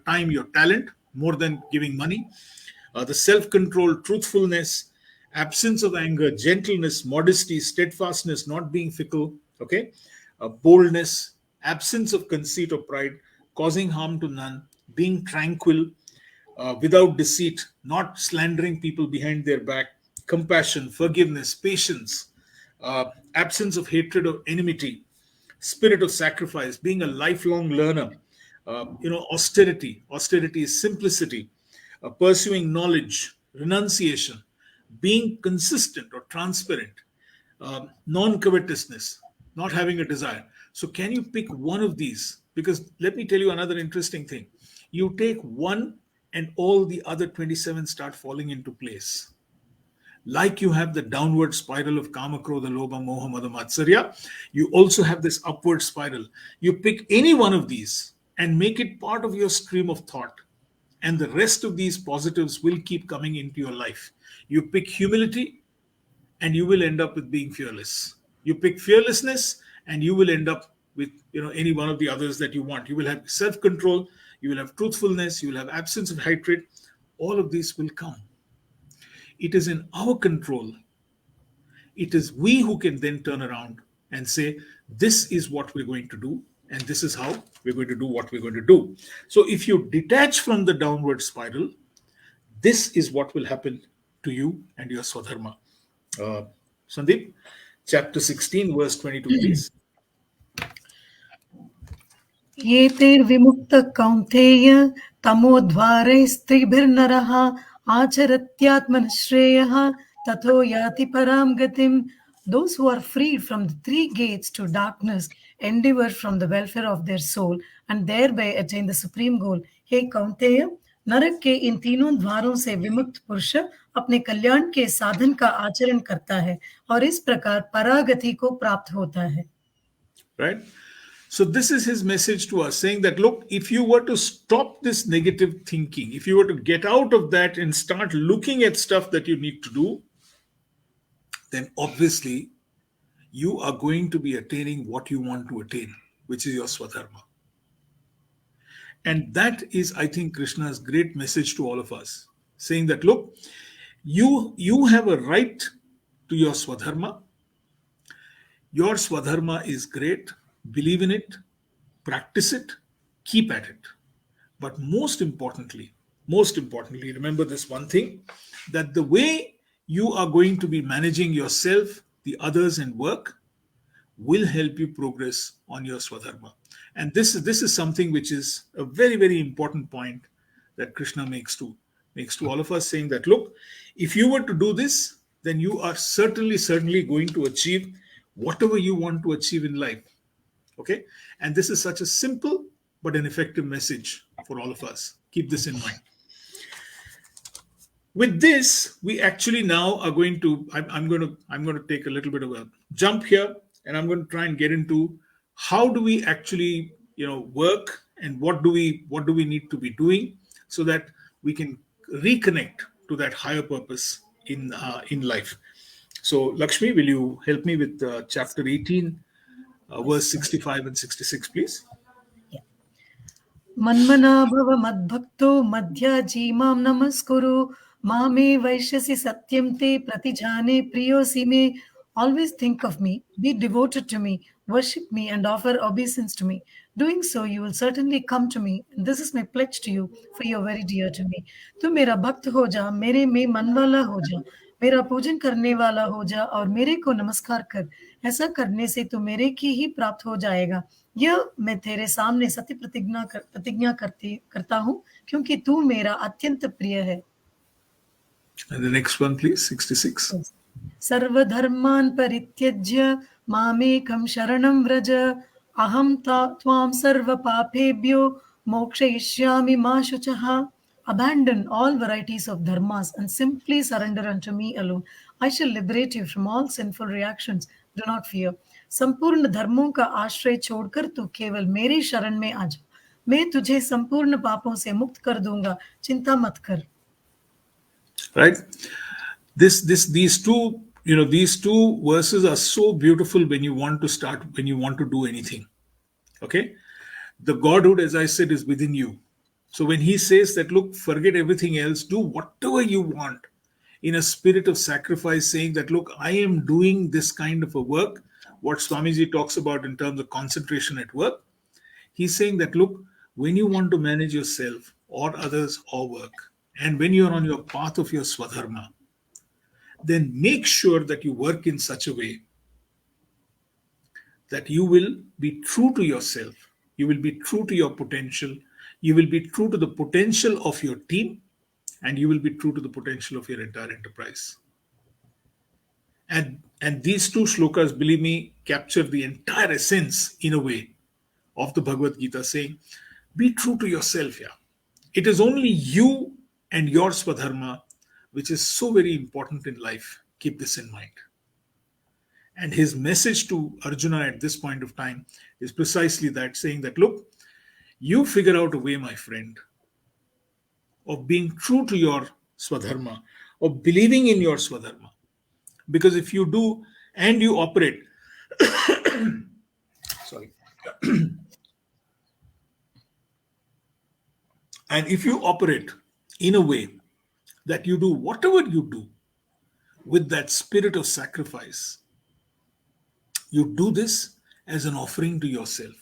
time, your talent, more than giving money. The self-control, truthfulness, absence of anger, gentleness, modesty, steadfastness, not being fickle, okay, boldness, absence of conceit or pride, causing harm to none, being tranquil, without deceit, not slandering people behind their back, compassion, forgiveness, patience, absence of hatred or enmity, spirit of sacrifice, being a lifelong learner, austerity. Austerity is simplicity, pursuing knowledge, renunciation, being consistent or transparent, non-covetousness, not having a desire. So can you pick one of these? Because let me tell you another interesting thing. You take one and all the other 27 start falling into place. Like you have the downward spiral of kama, krodha, lobha, moha, mada, matsarya, you also have this upward spiral. You pick any one of these and make it part of your stream of thought. and the rest of these positives will keep coming into your life. You pick humility, and you will end up with being fearless. You pick fearlessness, and you will end up with any one of the others that you want. You will have self-control, you will have truthfulness, you will have absence of hatred. All of these will come. It is in our control. It is we who can then turn around and say, this is what we're going to do, and this is how we're going to do what we're going to do. So if you detach from the downward spiral, this is what will happen to you and your Swadharma. Sandeep, chapter 16, verse 22, please. एतैर्विमुक्त कौन्तेय तमोद्वारैस्त्रिभिर्नरः आचरत्यात्मनश्रेयः ततो याति परां गतिम्. Those who are freed from the three gates to darkness endeavor from the welfare of their soul and thereby attain the supreme goal. हे कौन्तेय, नरक के इन तीनों द्वारों से विमुक्त पुरुष अपने कल्याण के साधन का आचरण करता है और इस प्रकार परागति को प्राप्त होता है. Right? So this is his message to us, saying that, look, if you were to stop this negative thinking, if you were to get out of that and start looking at stuff that you need to do, then obviously you are going to be attaining what you want to attain, which is your Swadharma. And that is, I think, Krishna's great message to all of us, saying that, look, you have a right to your Swadharma. Your Swadharma is great. Believe in it, practice it, keep at it. But most importantly, remember this one thing, that the way you are going to be managing yourself, the others, and work will help you progress on your Swadharma. And this is something which is a very, very important point that Krishna makes to all of us, saying that, look, if you were to do this, then you are certainly going to achieve whatever you want to achieve in life. Okay? And this is such a simple but an effective message for all of us. Keep this in mind. With this, we actually now are going to, I'm going to take a little bit of a jump here, and I'm going to try and get into how do we actually, work, and what do we need to be doing so that we can reconnect to that higher purpose in life. So, Lakshmi, will you help me with chapter 18? Verse 65 and 66, please. मन्मना भव मद्भक्तो मध्याजी मां नमस्कुरु मामे वैश्यसि सत्यं ते प्रतिजाने प्रियोसि मे. Always think of me, be devoted to me, worship me and offer obeisance to me. Doing so, you will certainly come to me. And this is my pledge to you, for you are very dear to me. तू मेरा भक्त हो जा, मेरे में मन वाला हो जा, मेरा पूजन करने वाला हो जा और मेरे को नमस्कार कर. ऐसा करने से तू मेरे की ही प्राप्त हो जाएगा. यह मैं तेरे सामने सत्य प्रतिज्ञा करता हूँ, क्योंकि तू मेरा अत्यंत प्रिय है. And the next one, please, 66. सर्वधर्मान् परित्यज्य मामेकं शरणं व्रज अहं त्वां सर्वपापेभ्यो मोक्षयिष्यामि मा शुचः. Abandon all varieties of dharmas and simply surrender unto me alone. I shall liberate you from all sinful reactions. Do not fear. संपूर्ण धर्मों का आश्रय छोड़कर तू केवल मेरी शरण में आ जा. मैं तुझे संपूर्ण पापों से मुक्त कर दूंगा. चिंता मत कर. Right? These two verses are so beautiful when you want to do anything. Okay? The Godhood, as I said, is within you. So when he says that, look, forget everything else, do whatever you want in a spirit of sacrifice, saying that, look, I am doing this kind of a work, what Swamiji talks about in terms of concentration at work. He's saying that, look, when you want to manage yourself or others or work, and when you're on your path of your Swadharma, then make sure that you work in such a way that you will be true to yourself, you will be true to your potential, you will be true to the potential of your team, and you will be true to the potential of your entire enterprise. And these two shlokas, believe me, capture the entire essence, in a way, of the Bhagavad Gita, saying, be true to yourself. Yeah, it is only you and your Swadharma which is so very important in life. Keep this in mind. And his message to Arjuna at this point of time is precisely that, saying that, look, you figure out a way, my friend, of being true to your Swadharma, of believing in your Swadharma. Because if you do and you operate, sorry, and if you operate in a way that you do whatever you do with that spirit of sacrifice, you do this as an offering to yourself.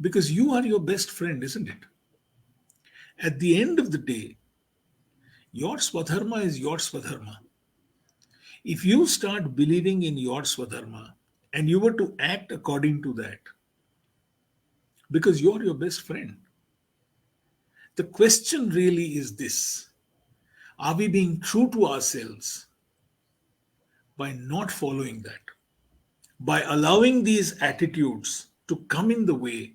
Because you are your best friend, isn't it? At the end of the day, your Swadharma is your Swadharma. If you start believing in your Swadharma and you were to act according to that, because you're your best friend, the question really is this: are we being true to ourselves by not following that? By allowing these attitudes to come in the way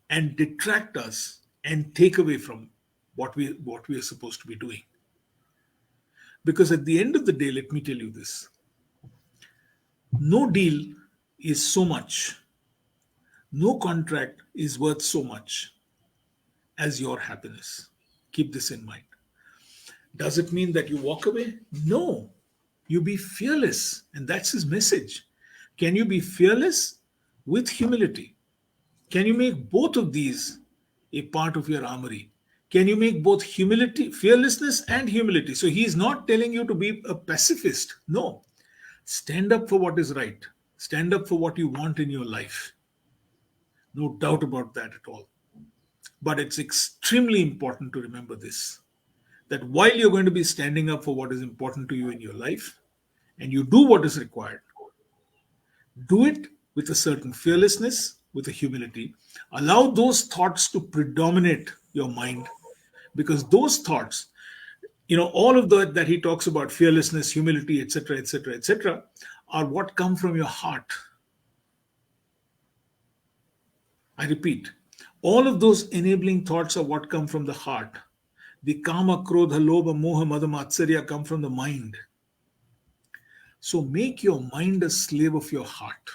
and detract us and take away from what we are supposed to be doing. Because at the end of the day, let me tell you this: no deal is so much, no contract is worth so much as your happiness. Keep this in mind. Does it mean that you walk away? No. You be fearless, and that's his message. Can you be fearless with humility? Can you make both of these a part of your armory? Can you make both humility, fearlessness, and humility? So he is not telling you to be a pacifist. No. Stand up for what is right. Stand up for what you want in your life. No doubt about that at all. But it's extremely important to remember this, that while you're going to be standing up for what is important to you in your life, and you do what is required, do it with a certain fearlessness, with a humility. Allow those thoughts to predominate your mind, because those thoughts, all of that he talks about, fearlessness, humility, etc., etc., etc., are what come from your heart. I repeat, all of those enabling thoughts are what come from the heart. The kama, krodha, lobha, moha, mada, matsarya come from the mind. So make your mind a slave of your heart.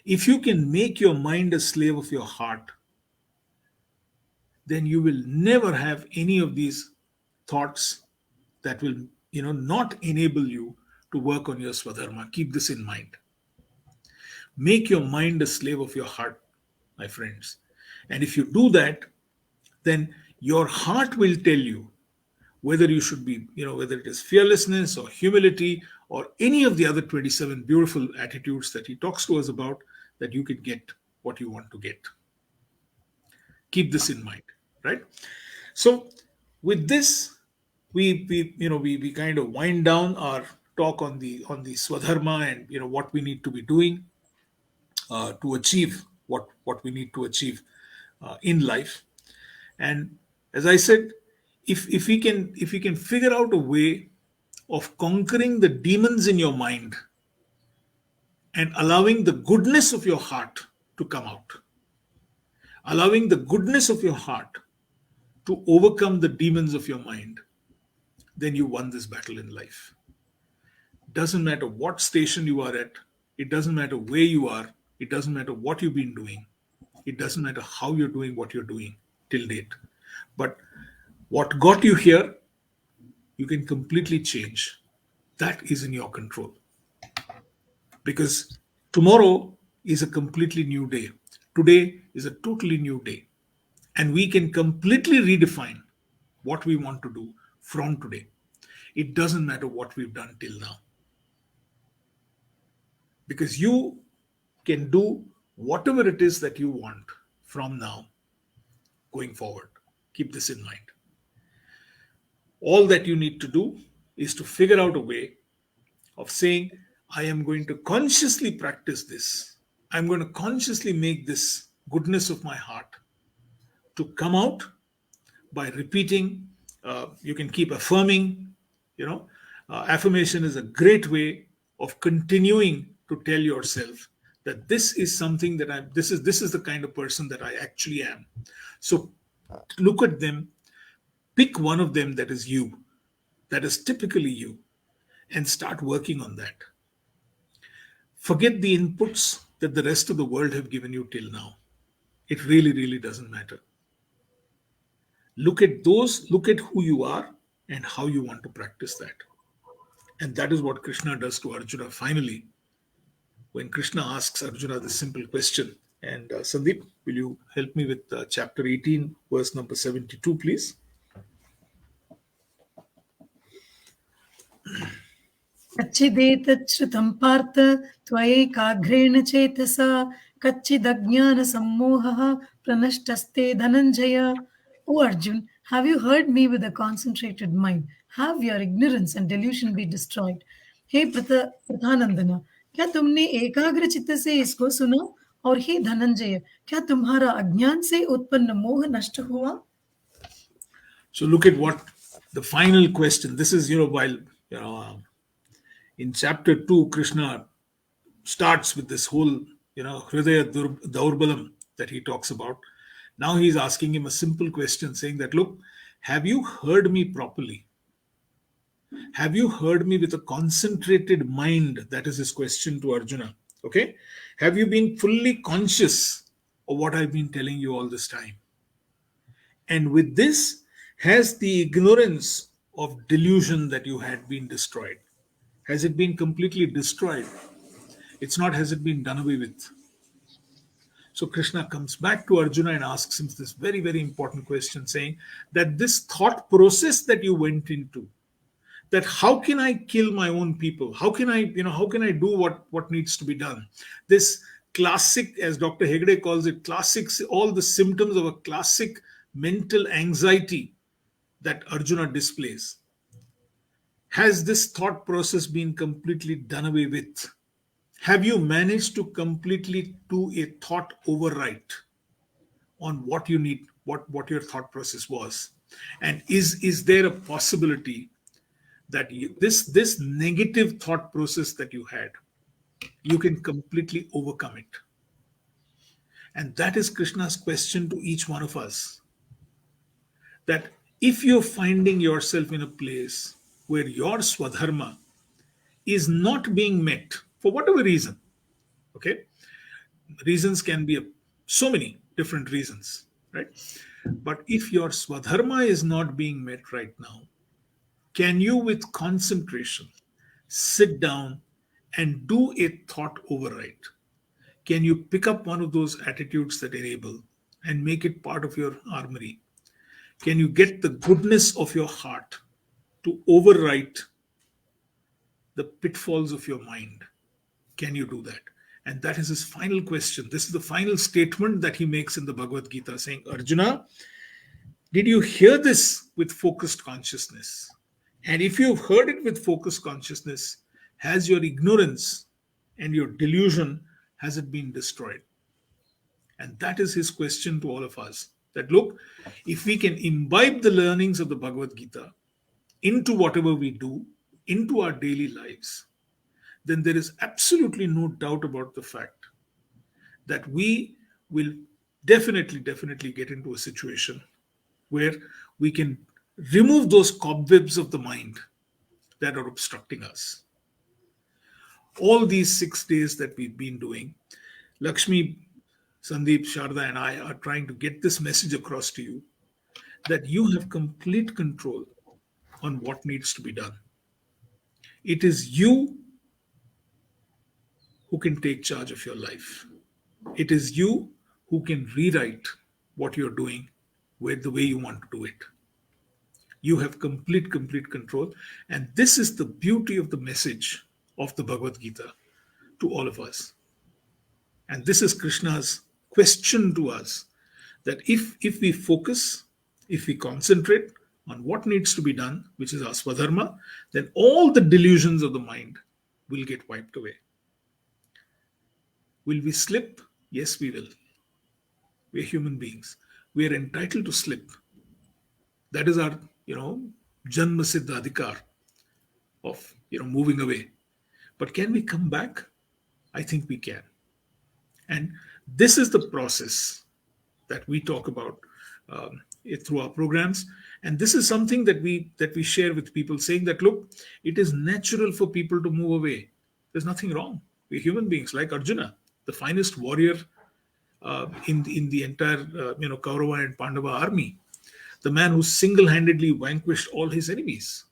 If you can make your mind a slave of your heart, then you will never have any of these thoughts that will, not enable you to work on your Swadharma. Keep this in mind. Make your mind a slave of your heart, my friends. And if you do that, then your heart will tell you whether you should be, whether it is fearlessness or humility or any of the other 27 beautiful attitudes that he talks to us about, that you can get what you want to get. Keep this in mind, right? So with this, we kind of wind down our talk on the Swadharma and what we need to be doing to achieve what we need to achieve in life. And as I said, if we can figure out a way of conquering the demons in your mind and allowing the goodness of your heart to come out, allowing the goodness of your heart to overcome the demons of your mind, then you won this battle in life. Doesn't matter what station you are at, it doesn't matter where you are, it doesn't matter what you've been doing, it doesn't matter how you're doing what you're doing till date. But what got you here, you can completely change. That is in your control. Because tomorrow is a completely new day. Today is a totally new day. And we can completely redefine what we want to do from today. It doesn't matter what we've done till now. Because you can do whatever it is that you want from now going forward. Keep this in mind. All that you need to do is to figure out a way of saying, I am going to consciously practice this. I'm going to consciously make this goodness of my heart to come out by repeating. You can keep affirming. Affirmation is a great way of continuing to tell yourself that this is something that this is the kind of person that I actually am. So look at them, pick one of them that is you, that is typically you, and start working on that. Forget the inputs that the rest of the world have given you till now. It really, really doesn't matter. Look at those, look at who you are and how you want to practice that. And that is what Krishna does to Arjuna finally when Krishna asks Arjuna this simple question. And Sandeep, will you help me with chapter 18, verse number 72, please? कच्चिदेतत् श्रुतं पार्थ त्वयैकाग्रेण चेतसा कच्चिदज्ञानसम्मोहः प्रनष्टस्ते Dhananjay. O Arjun, have you heard me with a concentrated mind? Have your ignorance and delusion be destroyed. हे प्रथानंदना, क्या तुमने एकाग्र चित्त से इसको सुना? और हे धनंजय, क्या तुम्हारा अज्ञान से उत्पन्न मोह नष्ट हुआ? So look at what the final question. This is, while in chapter 2, Krishna starts with this whole, Hridaya Daurbalam that he talks about. Now he's asking him a simple question saying that, look, have you heard me properly? Have you heard me with a concentrated mind? That is his question to Arjuna. Okay. Have you been fully conscious of what I've been telling you all this time? And with this, has the ignorance of delusion that you had been destroyed? Has it been completely destroyed? It's not, has it been done away with? So Krishna comes back to Arjuna and asks him this very, very important question, saying that this thought process that you went into, that how can I kill my own people? How can I do what needs to be done? This classic, as Dr. Hegde calls it, classics, all the symptoms of a classic mental anxiety that Arjuna displays. Has this thought process been completely done away with? Have you managed to completely do a thought overwrite on what you need, what your thought process was? And is there a possibility that this negative thought process that you had, you can completely overcome it? And that is Krishna's question to each one of us. That if you're finding yourself in a place where your Swadharma is not being met for whatever reason, okay? Reasons can be so many different reasons, right? But if your Swadharma is not being met right now, can you with concentration sit down and do a thought override? Can you pick up one of those attitudes that enable and make it part of your armory? Can you get the goodness of your heart to overwrite the pitfalls of your mind? Can you do that? And that is his final question. This is the final statement that he makes in the Bhagavad Gita, saying, Arjuna, did you hear this with focused consciousness? And if you've heard it with focused consciousness, has your ignorance and your delusion, has it been destroyed? And that is his question to all of us. That look, if we can imbibe the learnings of the Bhagavad Gita into whatever we do, into our daily lives, then there is absolutely no doubt about the fact that we will definitely get into a situation where we can remove those cobwebs of the mind that are obstructing us. All these 6 days that we've been doing, Lakshmi, Sandeep, Sharda, and I are trying to get this message across to you that you have complete control on what needs to be done. It is you who can take charge of your life. It is you who can rewrite what you're doing with the way you want to do it. You have complete control. And this is the beauty of the message of the Bhagavad Gita to all of us. And this is Krishna's question to us, that if we focus, if we concentrate on what needs to be done, which is our Swadharma, then all the delusions of the mind will get wiped away. Will we slip? Yes, we will. We're human beings. We are entitled to slip. That is our, Janma Siddha Adhikar of, moving away. But can we come back? I think we can. And this is the process that we talk about through our programs. And this is something that we share with people, saying that, look, it is natural for people to move away. There's nothing wrong. We're human beings, like Arjuna, the finest warrior in the entire Kaurava and Pandava army. the man who single-handedly vanquished all his enemies,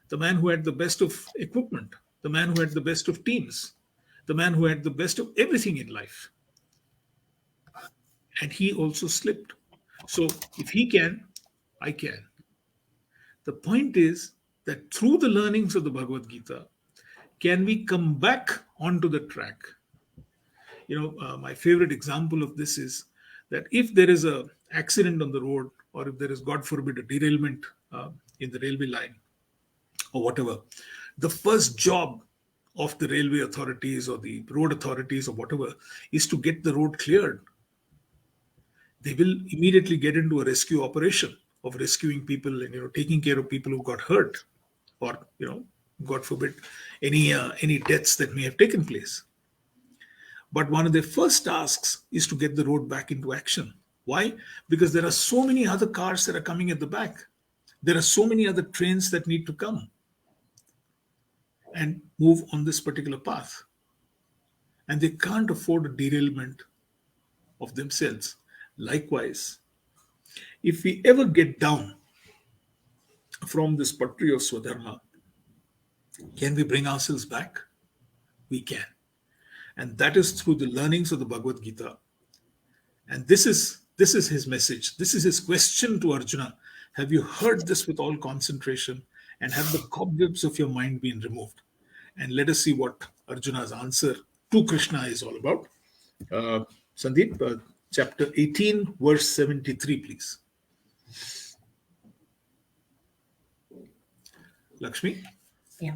the man who had the best of equipment, the man who had the best of teams, the man who had the best of everything in life. And he also slipped. So if he can, I can. The point is that through the learnings of the Bhagavad Gita, can we come back onto the track? My favorite example of this is that if there is a accident on the road, or if there is, God forbid, a derailment in the railway line or whatever, the first job of the railway authorities or the road authorities or whatever is to get the road cleared. They will immediately get into a rescue operation of rescuing people and taking care of people who got hurt, or God forbid, any deaths that may have taken place. But one of their first tasks is to get the road back into action. Why? Because there are so many other cars that are coming at the back. There are so many other trains that need to come and move on this particular path. And they can't afford a derailment of themselves. Likewise, if we ever get down from this patri of Swadharma, can we bring ourselves back? We can. And that is through the learnings of the Bhagavad Gita. And this is his message. This is his question to Arjuna. Have you heard this with all concentration, and have the cobwebs of your mind been removed? And let us see what Arjuna's answer to Krishna is all about. Sandeep, chapter 18, verse 73, please. Lakshmi? Yeah.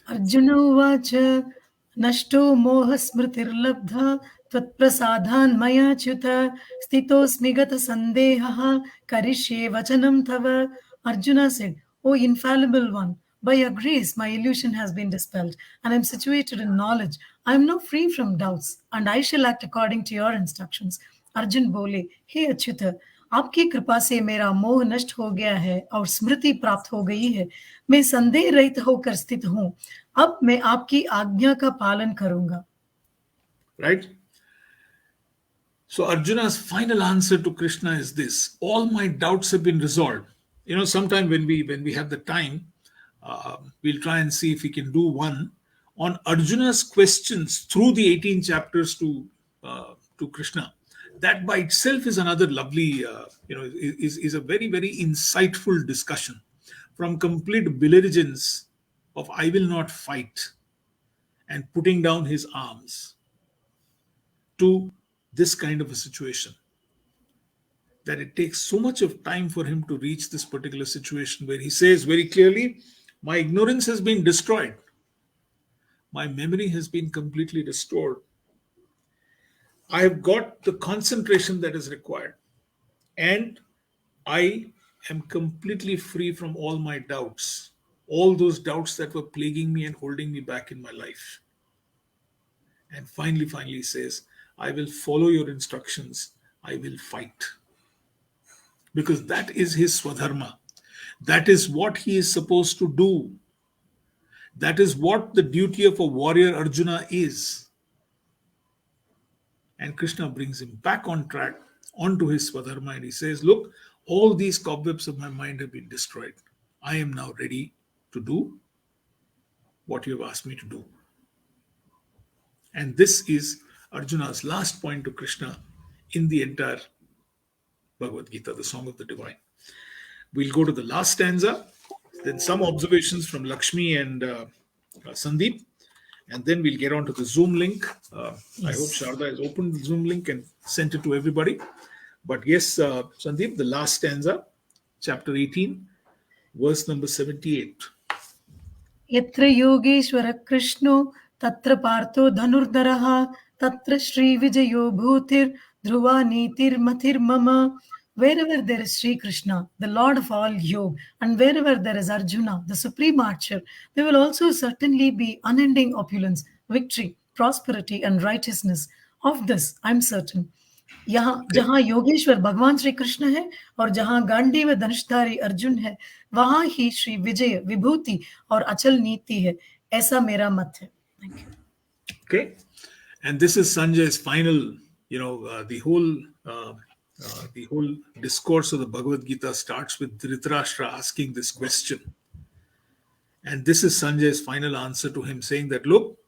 Arjuna uvacha nashto moha smritirlabdha tvatprasadhan maya chuta stitosmi gata sandehaha karishye vachanam tava. Arjuna said, O infallible one, by your grace my illusion has been dispelled, and I am situated in knowledge. I am now free from doubts, and I shall act according to your instructions. Arjun बोले, हे अच्युत, आपकी कृपा से मेरा मोह नष्ट हो गया है और स्मृति प्राप्त हो गई है. मैं संदेह रहित होकर स्थित हूं. अब मैं आपकी आज्ञा का पालन करूंगा. Right? So Arjuna's final answer to Krishna is this: all my doubts have been resolved. Sometime when we have the time, we'll try and see if we can do one on Arjuna's questions through the 18 chapters to Krishna. That by itself is another lovely, is a very, very insightful discussion, from complete belligerence of I will not fight and putting down his arms to this kind of a situation, that it takes so much of time for him to reach this particular situation where he says very clearly, my ignorance has been destroyed. My memory has been completely restored. I have got the concentration that is required, and I am completely free from all my doubts, all those doubts that were plaguing me and holding me back in my life. And finally he says, I will follow your instructions. I will fight. Because that is his Swadharma. That is what he is supposed to do. That is what the duty of a warrior Arjuna is. And Krishna brings him back on track, onto his Swadharma, and he says, look, all these cobwebs of my mind have been destroyed. I am now ready to do what you have asked me to do. And this is Arjuna's last point to Krishna in the entire Bhagavad Gita, the Song of the Divine. We'll go to the last stanza, then some observations from Lakshmi and Sandeep, and then we'll get on to the Zoom link. I hope Sharda has opened the Zoom link and sent it to everybody. But yes, Sandeep, the last stanza, chapter 18, verse number 78. यत्र योगेश्वर कृष्णो तत्र पार्थो धनुर्धरः तत्र Shri विजयो भूतिर Dhruva नीतिर्मतिर्मम. Wherever there is Sri Krishna, the Lord of all yoga, and wherever there is Arjuna, the supreme archer, there will also certainly be unending opulence, victory, prosperity, and righteousness. Of this, I'm certain. यहाँ जहाँ योगेश्वर भगवान श्री कृष्ण है और जहाँ गांडी व धनुषधारी अर्जुन है, वहां ही श्री विजय, विभूति और अचल नीति है. ऐसा मेरा मत है. Thank you. Okay, and this is Sanjay's final. The whole the whole discourse of the Bhagavad Gita starts with Dhritarashtra asking this question. And this is Sanjay's final answer to him, saying that, look,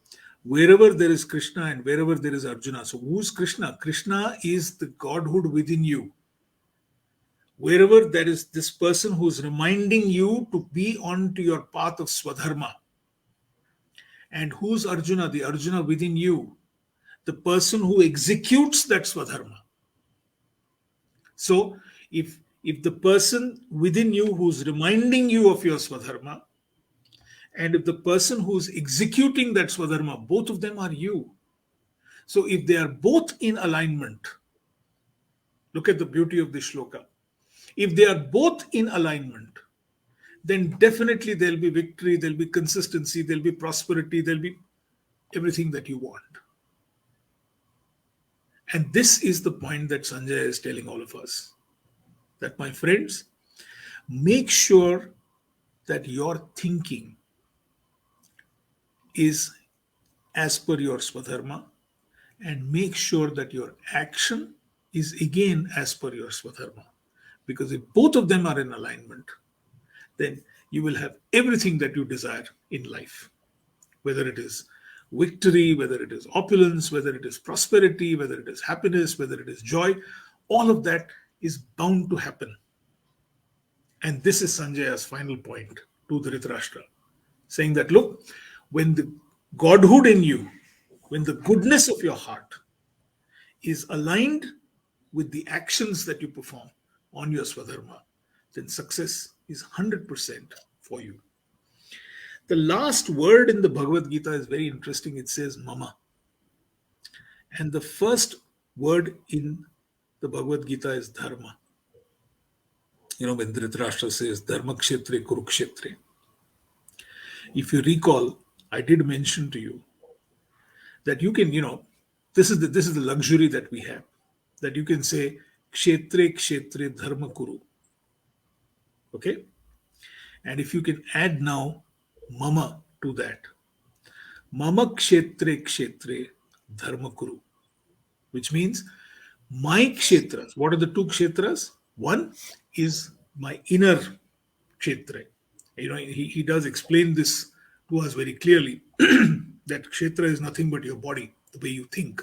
wherever there is Krishna and wherever there is Arjuna. So who's Krishna? Krishna is the godhood within you. Wherever there is this person who's reminding you to be on to your path of Swadharma. And who's Arjuna? The Arjuna within you. The person who executes that Swadharma. So if the person within you who's reminding you of your Swadharma, and if the person who's executing that Swadharma, both of them are you. So if they are both in alignment, look at the beauty of this shloka. If they are both in alignment, then definitely there'll be victory, there'll be consistency, there'll be prosperity, there'll be everything that you want. And this is the point that Sanjay is telling all of us. That, my friends, make sure that your thinking is as per your Swadharma, and make sure that your action is again as per your Swadharma. Because if both of them are in alignment, then you will have everything that you desire in life. Whether it is victory, whether it is opulence, whether it is prosperity, whether it is happiness, whether it is joy, all of that is bound to happen. And this is Sanjaya's final point to Dhritarashtra, saying that, look, when the godhood in you, when the goodness of your heart is aligned with the actions that you perform on your Swadharma, then success is 100% for you. The last word in the Bhagavad Gita is very interesting. It says mama. And the first word in the Bhagavad Gita is dharma. When Dhritarashtra says dharma kshetre kurukshetre. If you recall, I did mention to you that you can, this is the luxury that we have, that you can say kshetre kshetre dharma kuru. Okay? And if you can add now mama to that, mama kshetre kshetre dharma kuru, which means my kshetras. What are the two kshetras? One is my inner kshetra. He does explain this to us very clearly that kshetra is nothing but your body, the way you think.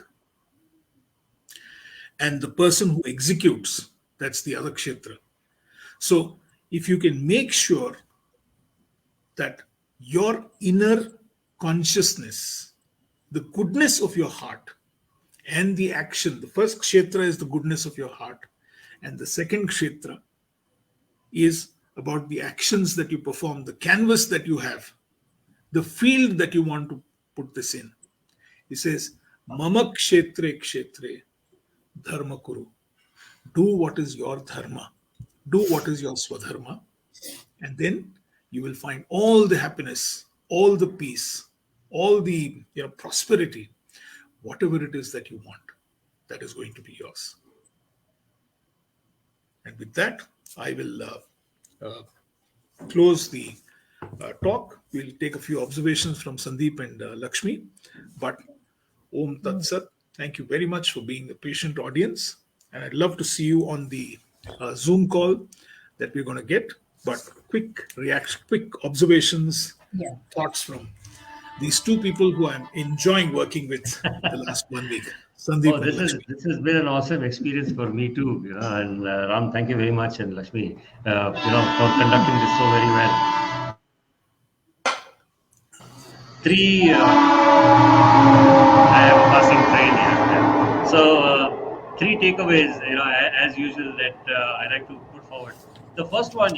And the person who executes, that's the other kshetra. So if you can make sure that your inner consciousness, the goodness of your heart, and the action, the first kshetra is the goodness of your heart, and the second kshetra is about the actions that you perform, the canvas that you have, the field that you want to put this in. He says, mama kshetre kshetre dharma kuru. Do what is your dharma. Do what is your swadharma. And then you will find all the happiness, all the peace, all the prosperity, whatever it is that you want, that is going to be yours. And with that, I will close the talk. We'll take a few observations from Sandeep and Lakshmi. But Om Tat Sat, thank you very much for being a patient audience. And I'd love to see you on the Zoom call that we're going to get. But quick reaction, quick observations, thoughts from these two people who I'm enjoying working with the last 1 week. Sandeep and Lakshmi. This has been an awesome experience for me too. And Ram, thank you very much, and Lakshmi, for conducting this so very well. I have a passing train here. So three takeaways, as usual, that I like to put forward. The first one,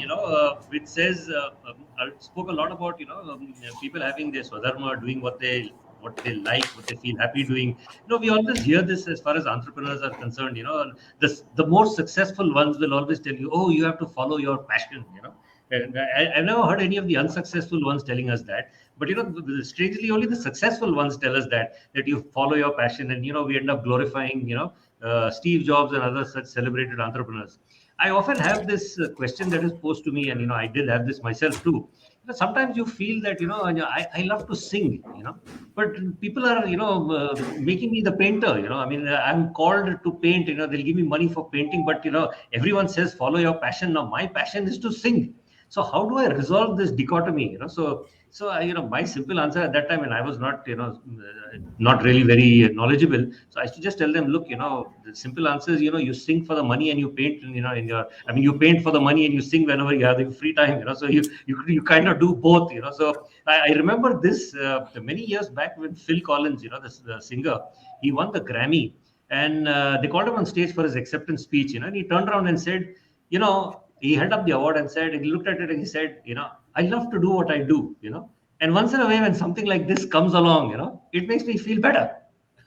which says, I spoke a lot about, people having their Swadharma, doing what they like, what they feel happy doing. We always hear this as far as entrepreneurs are concerned. The more successful ones will always tell you, oh, you have to follow your passion. I've never heard any of the unsuccessful ones telling us that. But strangely, only the successful ones tell us that you follow your passion, and we end up glorifying Steve Jobs and other such celebrated entrepreneurs. I often have this question that is posed to me, and I did have this myself too. sometimes you feel that, I love to sing, but people are, making me the painter, I mean, I'm called to paint, they'll give me money for painting, but, everyone says, follow your passion. Now, my passion is to sing. So how do I resolve this dichotomy? So my simple answer at that time, and I was not, not really very knowledgeable. So I used to just tell them, look, the simple answer is, you sing for the money and you paint, I mean, you paint for the money and you sing whenever you have the free time, So you kind of do both, So I remember this many years back when Phil Collins, the singer, he won the Grammy, and they called him on stage for his acceptance speech, and he turned around and said, he held up the award and said, he looked at it and he said, I love to do what I do, and once in a way, when something like this comes along, it makes me feel better.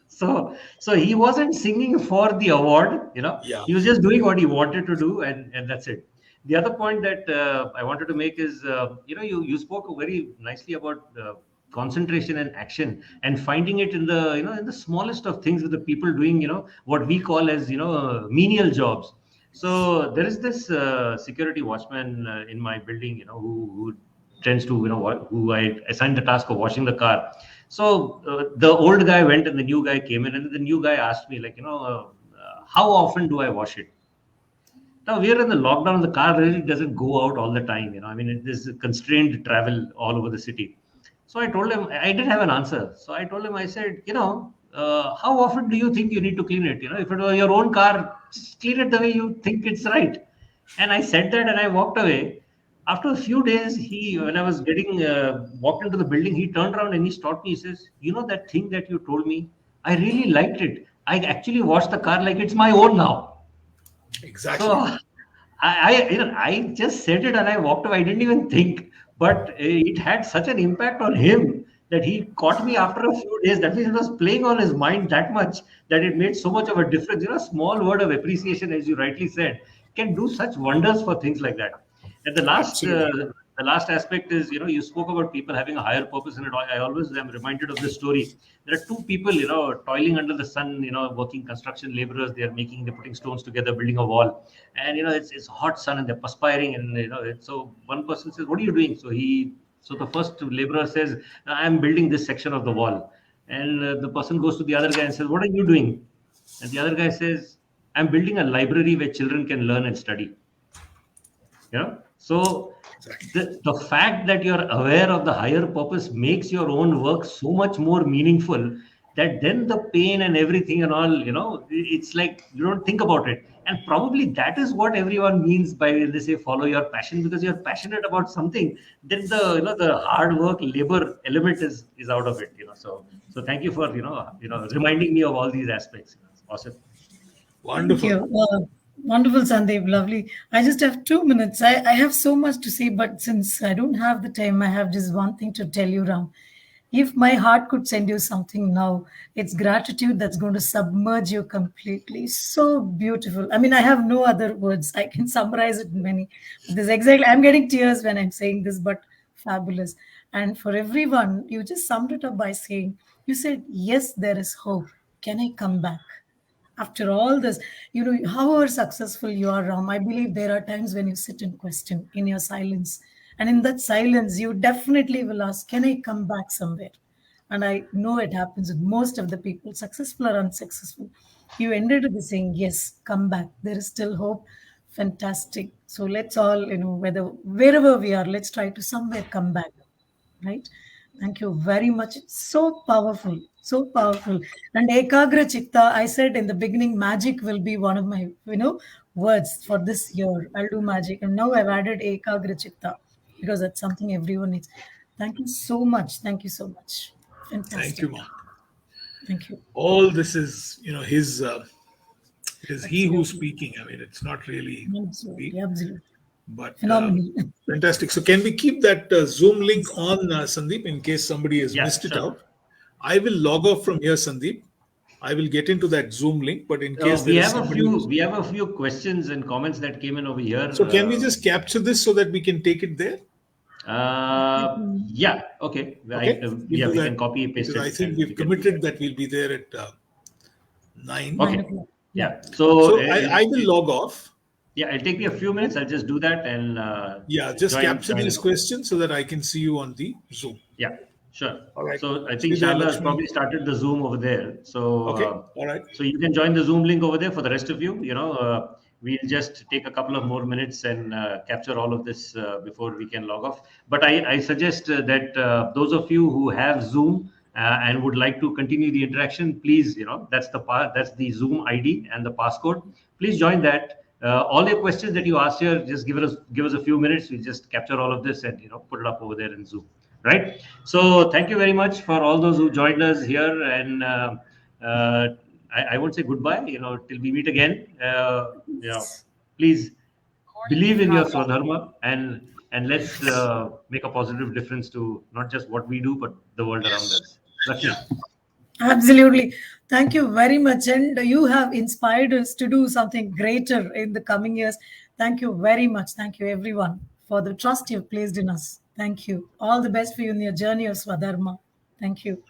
So he wasn't singing for the award, Yeah. he was just doing what he wanted to do, and that's it. The other point that I wanted to make is, you spoke very nicely about concentration and action, and finding it in the, in the smallest of things, with the people doing, what we call as, menial jobs. So there is this security watchman in my building, who tends to, who I assigned the task of washing the car. So the old guy went and the new guy came in, and the new guy asked me, like, how often do I wash it? Now we are in the lockdown. The car really doesn't go out all the time. I mean, it is constrained travel all over the city. So I told him, I didn't have an answer. So I told him, I said, how often do you think you need to clean it? If it were your own car, just clean it the way you think it's right. And I said that and I walked away. After a few days, when I was getting walked into the building, he turned around and he stopped me. He says, that thing that you told me, I really liked it. I actually washed the car like it's my own now. Exactly. So I just said it and I walked away. I didn't even think, but it had such an impact on him that he caught me after a few days. That means it was playing on his mind that much that it made so much of a difference. Small word of appreciation, as you rightly said, can do such wonders for things like that. And the last aspect is, you spoke about people having a higher purpose in it. I always am reminded of this story. There are two people, toiling under the sun, working construction laborers. They're putting stones together, building a wall. And, it's hot sun and they're perspiring. And, so one person says, what are you doing? So the first laborer says, I'm building this section of the wall. And the person goes to the other guy and says, what are you doing? And the other guy says, I'm building a library where children can learn and study. So the fact that you're aware of the higher purpose makes your own work so much more meaningful, that then the pain and everything and all, it's like you don't think about it. And probably that is what everyone means by when they say follow your passion, because you're passionate about something, then the hard work, labor element is out of it. So thank you for reminding me of all these aspects. Awesome. Wonderful. Thank you. Wonderful, Sandeep. Lovely. I just have 2 minutes. I have so much to say, but since I don't have the time, I have just one thing to tell you, Ram. If my heart could send you something now, it's gratitude that's going to submerge you completely. So beautiful. I mean, I have no other words. I can summarize it in many. This exactly. I'm getting tears when I'm saying this, but fabulous. And for everyone, you just summed it up by saying, you said, yes, there is hope. Can I come back? After all this, however successful you are, Ram, I believe there are times when you sit and question in your silence. And in that silence, you definitely will ask, can I come back somewhere? And I know it happens with most of the people, successful or unsuccessful. You ended with saying, yes, come back. There is still hope. Fantastic. So let's all, wherever we are, let's try to somewhere come back. Right? Thank you very much. It's so powerful. So powerful. And Ekagra Chitta, I said in the beginning, magic will be one of my, words for this year. I'll do magic. And now I've added Ekagra Chitta because that's something everyone needs. Thank you so much. Thank you so much. Fantastic. Thank you, Ma. Thank you. All this is, is he who's speaking. I mean, it's not really Absolutely. Absolutely. But Phenomenal. Fantastic. So can we keep that Zoom link on, Sandeep, in case somebody has missed it out? I will log off from here, Sandeep. I will get into that Zoom link, but in case we have a few questions and comments that came in over here. So can we just capture this so that we can take it there? Yeah. Okay. We can copy and paste it. I think we've committed that we'll be there at 9. Okay. Yeah. So I will log off. Yeah, it'll take me a few minutes. I'll just do that and Yeah, just capture join these in. questions so that I can see you on the Zoom. Yeah, sure. All right. So I think Sridhar, Sharda has Lakshmi. probably started the Zoom over there. So Okay. All right. so you can join the Zoom link over there for the rest of you. We'll just take a couple of more minutes and capture all of this before we can log off. But I suggest that those of you who have Zoom and would like to continue the interaction, please, that's the Zoom ID and the passcode. Please join that. All your questions that you asked here, just give us a few minutes. We'll just capture all of this and put it up over there in Zoom. Right. So thank you very much for all those who joined us here, and I won't say goodbye. Till we meet again. Please believe in your Swadharma and let's make a positive difference to not just what we do but the world around us. Lakshmi. Absolutely. Thank you very much. And you have inspired us to do something greater in the coming years. Thank you very much. Thank you, everyone, for the trust you've placed in us. Thank you. All the best for you in your journey of Swadharma. Thank you.